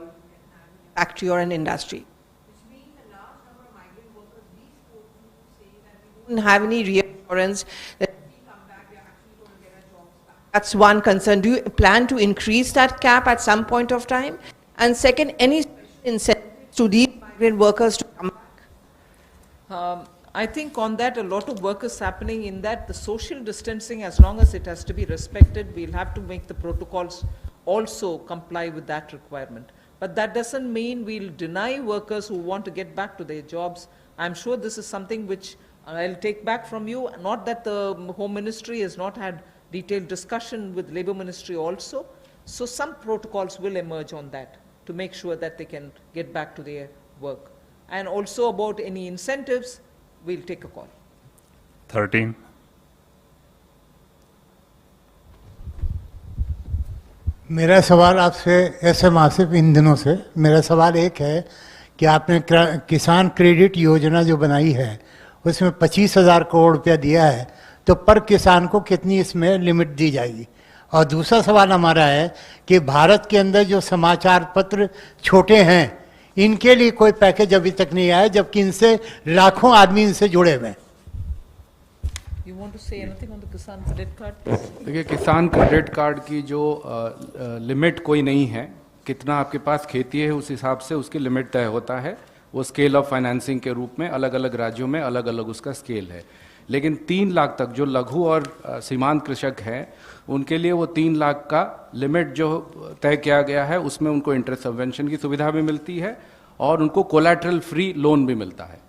back to your industry. Which means a large number of migrant workers, we spoke to say that we don't have any reassurance that if we come back, we are actually going to get our jobs back. That's one concern. Do you plan to increase that cap at some point of time? And second, any incentives to these migrant workers to come back? I think on that a lot of work is happening in that the social distancing, as long as it has to be respected, we'll have to make the protocols also comply with that requirement. But that doesn't mean we'll deny workers who want to get back to their jobs. I'm sure this is something which I'll take back from you. Not that the Home Ministry has not had detailed discussion with Labour Ministry also. So some protocols will emerge on that to make sure that they can get back to their work. And also about any incentives, we'll take a call. 13. मेरा सवाल आपसे ऐसे मासिक इन दिनों से मेरा सवाल एक है कि आपने किसान क्रेडिट योजना जो बनाई है उसमें 25,000 करोड़ रुपया दिया है, तो पर किसान को कितनी इसमें लिमिट दी जाएगी? और दूसरा सवाल हमारा है कि भारत के अंदर जो समाचार पत्र छोटे हैं, इनके लिए कोई पैकेज अभी तक नहीं आया, जबकि इनसे लाखों आदमी इनसे जुड़े हुए हैं। You want to say anything on the Kisan credit card, please? देखिए, किसान क्रेडिट कार्ड की जो लिमिट कोई नहीं है, कितना आपके पास खेती है उस हिसाब से उसकी लिमिट तय होता है। वो स्केल ऑफ फाइनेंसिंग के रूप में अलग अलग राज्यों में अलग अलग उसका स्केल है। लेकिन 3 लाख तक जो लघु और सीमांत कृषक हैं, उनके लिए वो 3 लाख का लिमिट जो तय किया गया है, उसमें उनको इंटरेस्ट सबवेंशन की सुविधा भी मिलती है और उनको कोलैटरल फ्री लोन भी मिलता है।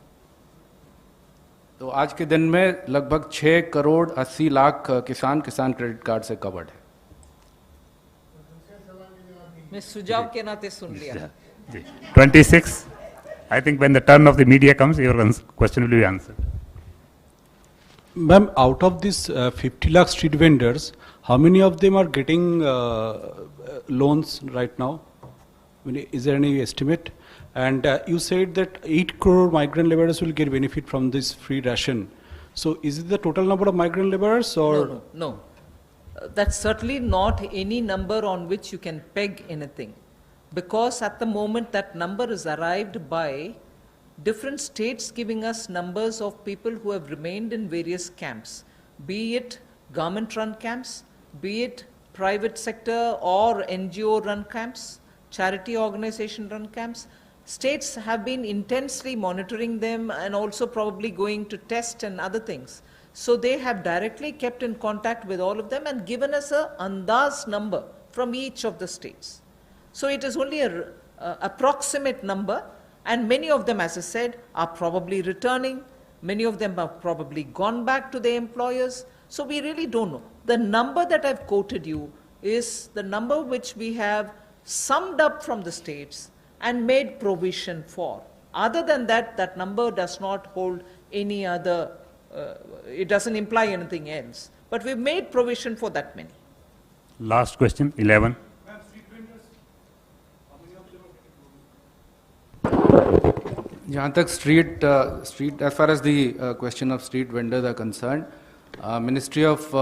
तो आज के दिन में लगभग 6 करोड़ 80 लाख किसान क्रेडिट कार्ड से कवर्ड है। मैं सुझाव के नाते सुन लिया। 26. I think when the turn of the media comes, your question will be answered. Ma'am, out of these 50 lakh street vendors, how many of them are getting loans right now? I mean, is there any estimate? And you said that 8 crore migrant laborers will get benefit from this free ration. So is it the total number of migrant laborers or? No. That's certainly not any number on which you can peg anything. Because at the moment that number is arrived by different states giving us numbers of people who have remained in various camps, be it government-run camps, be it private sector or NGO-run camps, charity organization-run camps. States have been intensely monitoring them and also probably going to test and other things. So they have directly kept in contact with all of them and given us a andaz number from each of the states. So it is only an approximate number, and many of them, as I said, are probably returning. Many of them have probably gone back to their employers. So we really don't know. The number that I've quoted you is the number which we have summed up from the states and made provision for. Other than that, that number does not hold any other, it doesn't imply anything else. But we've made provision for that many. Last question, 11. जहाँ तक street as far as the question of street vendors are concerned, Ministry of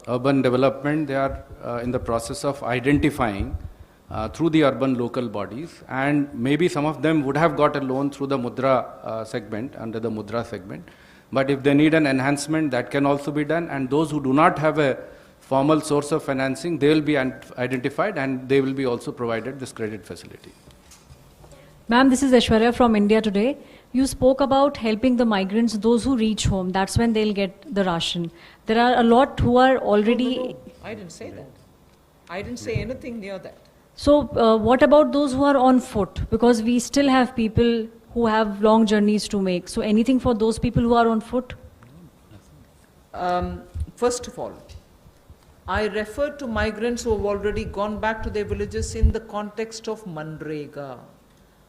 Urban Development, they are in the process of identifying through the urban local bodies, and maybe some of them would have got a loan through the Mudra segment, under the Mudra segment. But if they need an enhancement, that can also be done, and those who do not have a formal source of financing, they will be identified and they will be also provided this credit facility. Ma'am, this is Aishwarya from India Today. You spoke about helping the migrants, those who reach home. That's when they'll get the ration. There are a lot who are already... No. I didn't say that. I didn't say anything near that. So what about those who are on foot? Because we still have people who have long journeys to make. So anything for those people who are on foot? First of all, I referred to migrants who have already gone back to their villages in the context of Manrega.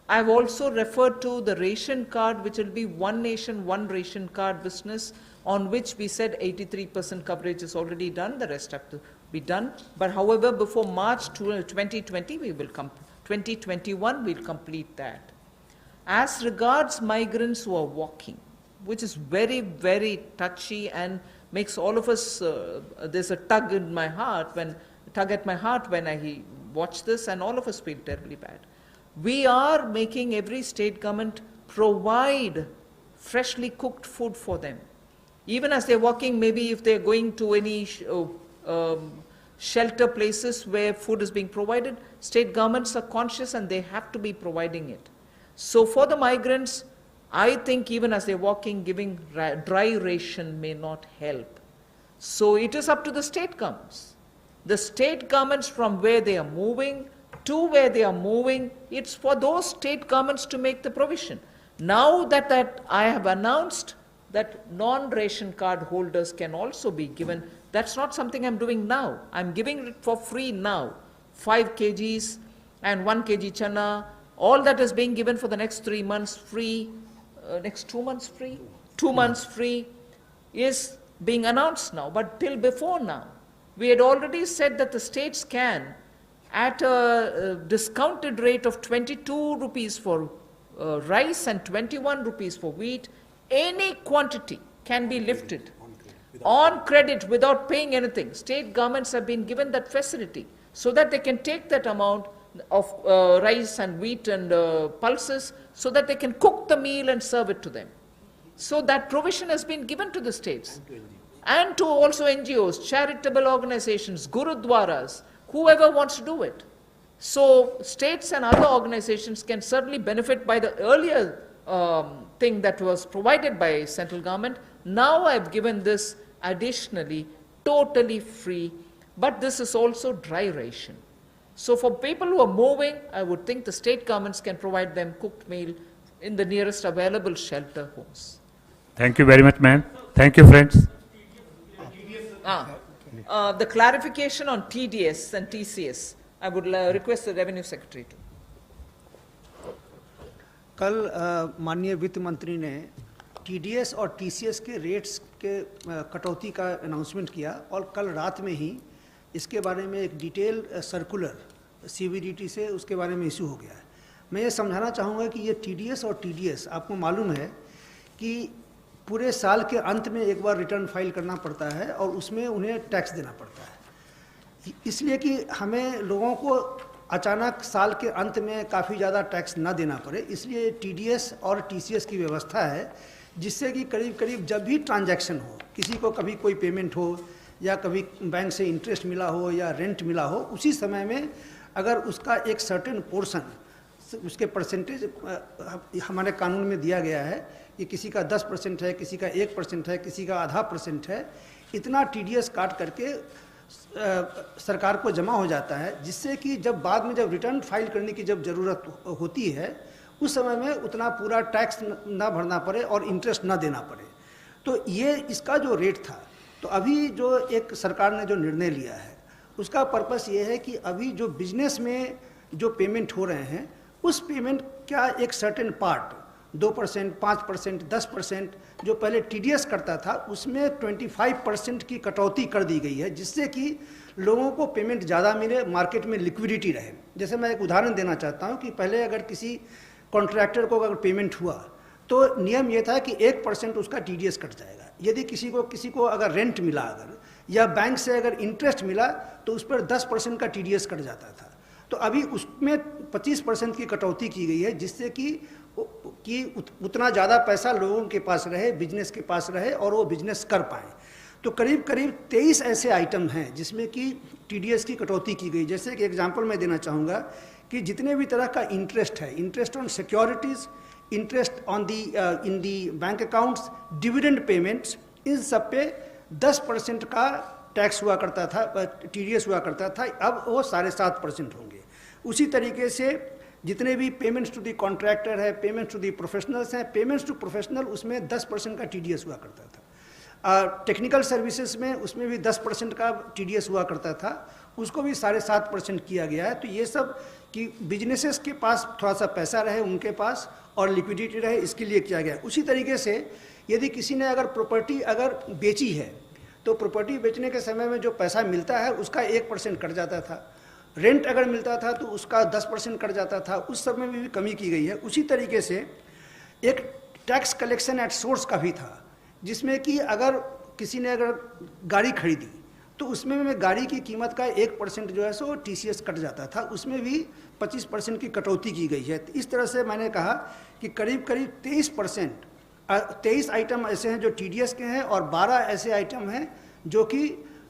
I've also referred to the ration card, which will be one nation, one ration card business, on which we said 83% coverage is already done, the rest have to be done. But however, before March 2020, 2021, we'll complete that. As regards migrants who are walking, which is very, very touchy and makes all of us, there's a tug at my heart when I watch this, and all of us feel terribly bad. We are making every state government provide freshly cooked food for them. Even as they're walking, maybe if they're going to any shelter places where food is being provided, state governments are conscious and they have to be providing it. So for the migrants, I think even as they're walking, giving dry ration may not help. So it is up to the state governments. The state governments from where they are moving to where they are moving, it's for those state governments to make the provision. Now that I have announced that non-ration card holders can also be given, that's not something I'm doing now. I'm giving it for free now. 5 kgs and 1 kg chana, all that is being given for the next 3 months free, next 2 months free, 2 months free is being announced now. But till before now, we had already said that the states can, at a discounted rate of 22 rupees for rice and 21 rupees for wheat, any quantity can be lifted on credit without paying anything. State governments have been given that facility so that they can take that amount of rice and wheat and pulses so that they can cook the meal and serve it to them. So that provision has been given to the states. and to also NGOs, charitable organizations, gurudwaras, whoever wants to do it. So states and other organizations can certainly benefit by the earlier thing that was provided by central government. Now I've given this additionally totally free, but this is also dry ration. So for people who are moving, I would think the state governments can provide them cooked meal in the nearest available shelter homes. Thank you very much, ma'am. Thank you, friends. The clarification on TDS and TCS, I would request the Revenue Secretary to. कल माननीय वित्त मंत्री ने TDS और TCS के rates के कटौती का अनाउंसमेंट किया और कल रात में ही इसके बारे में एक डिटेल सर्कुलर सीबीडीटी से उसके बारे में इशू हो गया है। मैं ये समझाना चाहूँगा कि ये टीडीएस और टीडीएस आपको मालूम है कि पूरे साल के अंत में एक बार रिटर्न फाइल करना पड़ता है और उसमें उन्हें टैक्स देना पड़ता है, इसलिए कि हमें लोगों को अचानक साल के अंत में काफ़ी ज़्यादा टैक्स ना देना पड़े, इसलिए टीडीएस और टीसीएस की व्यवस्था है जिससे कि करीब करीब जब भी ट्रांजैक्शन हो, किसी को कभी कोई पेमेंट हो या कभी बैंक से इंटरेस्ट मिला हो या रेंट मिला हो, उसी समय में अगर उसका एक सर्टेन पोर्शन उसके परसेंटेज हमारे कानून में दिया गया है कि किसी का 10% है, किसी का 1% है, किसी का आधा % है, इतना टीडीएस काट करके सरकार को जमा हो जाता है, जिससे कि जब बाद में जब रिटर्न फाइल करने की जब ज़रूरत होती है उस समय में उतना पूरा टैक्स ना भरना पड़े और इंटरेस्ट ना देना पड़े। तो ये इसका जो रेट था, तो अभी जो एक सरकार ने जो निर्णय लिया है उसका पर्पस ये है कि अभी जो बिजनेस में जो पेमेंट हो रहे हैं उस पेमेंट का एक सर्टेन पार्ट 2%, 5%, 10% जो पहले टीडीएस करता था उसमें 25% की कटौती कर दी गई है, जिससे कि लोगों को पेमेंट ज़्यादा मिले, मार्केट में लिक्विडिटी रहे। जैसे मैं एक उदाहरण देना चाहता हूं कि पहले अगर किसी कॉन्ट्रैक्टर को अगर पेमेंट हुआ तो नियम ये था कि 1% उसका टीडीएस कट जाएगा। यदि किसी को अगर रेंट मिला अगर या बैंक से अगर इंटरेस्ट मिला तो उस पर 10% का टीडीएस कट जाता था। तो अभी उसमें 25% की कटौती की गई है, जिससे कि उतना ज़्यादा पैसा लोगों के पास रहे, बिजनेस के पास रहे और वो बिजनेस कर पाए। तो करीब करीब 23 ऐसे आइटम हैं जिसमें कि टीडीएस की कटौती की गई। जैसे कि एग्जांपल मैं देना चाहूँगा कि जितने भी तरह का इंटरेस्ट है, interest on securities, interest on the in the bank accounts, dividend payments, इन सब पे 10% का टैक्स हुआ करता था, टीडीएस हुआ करता था, अब वो 7.5% होंगे। उसी तरीके से जितने भी पेमेंट्स टू दी कॉन्ट्रैक्टर है, पेमेंट्स टू दी प्रोफेशनल्स हैं, पेमेंट्स टू प्रोफेशनल उसमें 10% का टीडीएस हुआ करता था। टेक्निकल सर्विसेज में उसमें भी 10% का टीडीएस हुआ करता था, उसको भी 7.5% किया गया है। तो ये सब कि बिजनेसेस के पास थोड़ा सा पैसा रहे उनके पास और लिक्विडिटी रहे, इसके लिए किया गया है। उसी तरीके से यदि किसी ने अगर प्रॉपर्टी अगर बेची है तो प्रॉपर्टी बेचने के समय में जो पैसा मिलता है उसका 1% कट जाता था, रेंट अगर मिलता था तो उसका 10% कट जाता था, उस सब में भी कमी की गई है। उसी तरीके से एक टैक्स कलेक्शन एट सोर्स का भी था, जिसमें कि अगर किसी ने अगर गाड़ी खरीदी तो उसमें में गाड़ी की कीमत का 1% जो है सो टीसीएस कट जाता था, उसमें भी 25% की कटौती की गई है। तो इस तरह से मैंने कहा कि करीब करीब 23 आइटम ऐसे हैं जो टीडीएस के हैं और 12 ऐसे आइटम हैं जो कि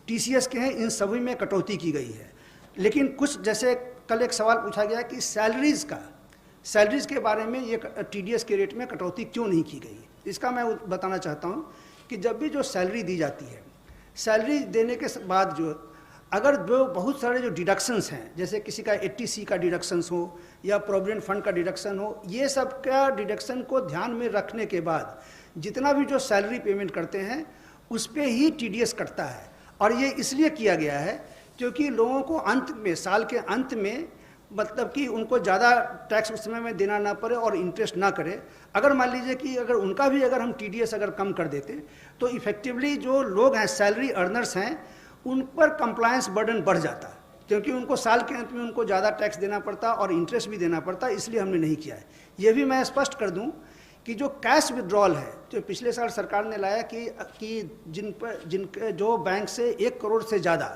टीसीएस के हैं, इन सभी में कटौती की गई है। लेकिन कुछ जैसे कल एक सवाल पूछा गया कि सैलरीज़ के बारे में ये टीडीएस के रेट में कटौती क्यों नहीं की गई, इसका मैं बताना चाहता हूँ कि जब भी जो सैलरी दी जाती है, सैलरी देने के बाद जो अगर जो बहुत सारे जो डिडक्शंस हैं, जैसे किसी का 80C का डिडक्शंस हो या प्रोविडेंट फंड का डिडक्शन हो, ये सब का डिडक्शन को ध्यान में रखने के बाद जितना भी जो सैलरी पेमेंट करते हैं उस पर ही टीडीएस कटता है। और ये इसलिए किया गया है क्योंकि लोगों को अंत में, साल के अंत में, मतलब कि उनको ज़्यादा टैक्स उस समय में देना ना पड़े और इंटरेस्ट ना करे। अगर मान लीजिए कि अगर उनका भी अगर हम टीडीएस अगर कम कर देते तो इफेक्टिवली जो लोग हैं, सैलरी अर्नर्स हैं, उन पर कंप्लायंस बर्डन बढ़ जाता, क्योंकि उनको साल के अंत में उनको ज़्यादा टैक्स देना पड़ता और इंटरेस्ट भी देना पड़ता, इसलिए हमने नहीं किया है। ये भी मैं स्पष्ट कर दूं कि जो कैश विड्रॉल है जो पिछले साल सरकार ने लाया कि जिनके जो बैंक से 1 करोड़ से ज़्यादा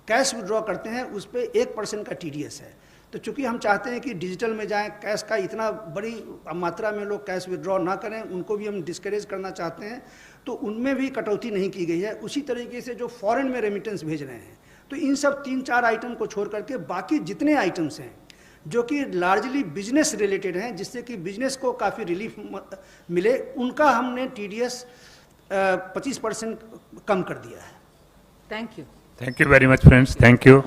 कैश विड्रॉ करते हैं उस पर 1% का टीडीएस है। तो तो चूंकि हम चाहते हैं कि डिजिटल में जाएं, कैश का इतना बड़ी मात्रा में लोग कैश विड्रॉ ना करें, उनको भी हम डिस्करेज करना चाहते हैं, तो उनमें भी कटौती नहीं की गई है। उसी तरीके से जो फॉरेन में रेमिटेंस भेज रहे हैं, तो इन सब 3-4 आइटम को छोड़ करके बाकी जितने आइटम्स हैं जो कि लार्जली बिजनेस रिलेटेड हैं, जिससे कि बिजनेस को काफ़ी रिलीफ मिले, उनका हमने TDS 25% कम कर दिया है। Thank you. Thank you very much, friends. Thank you.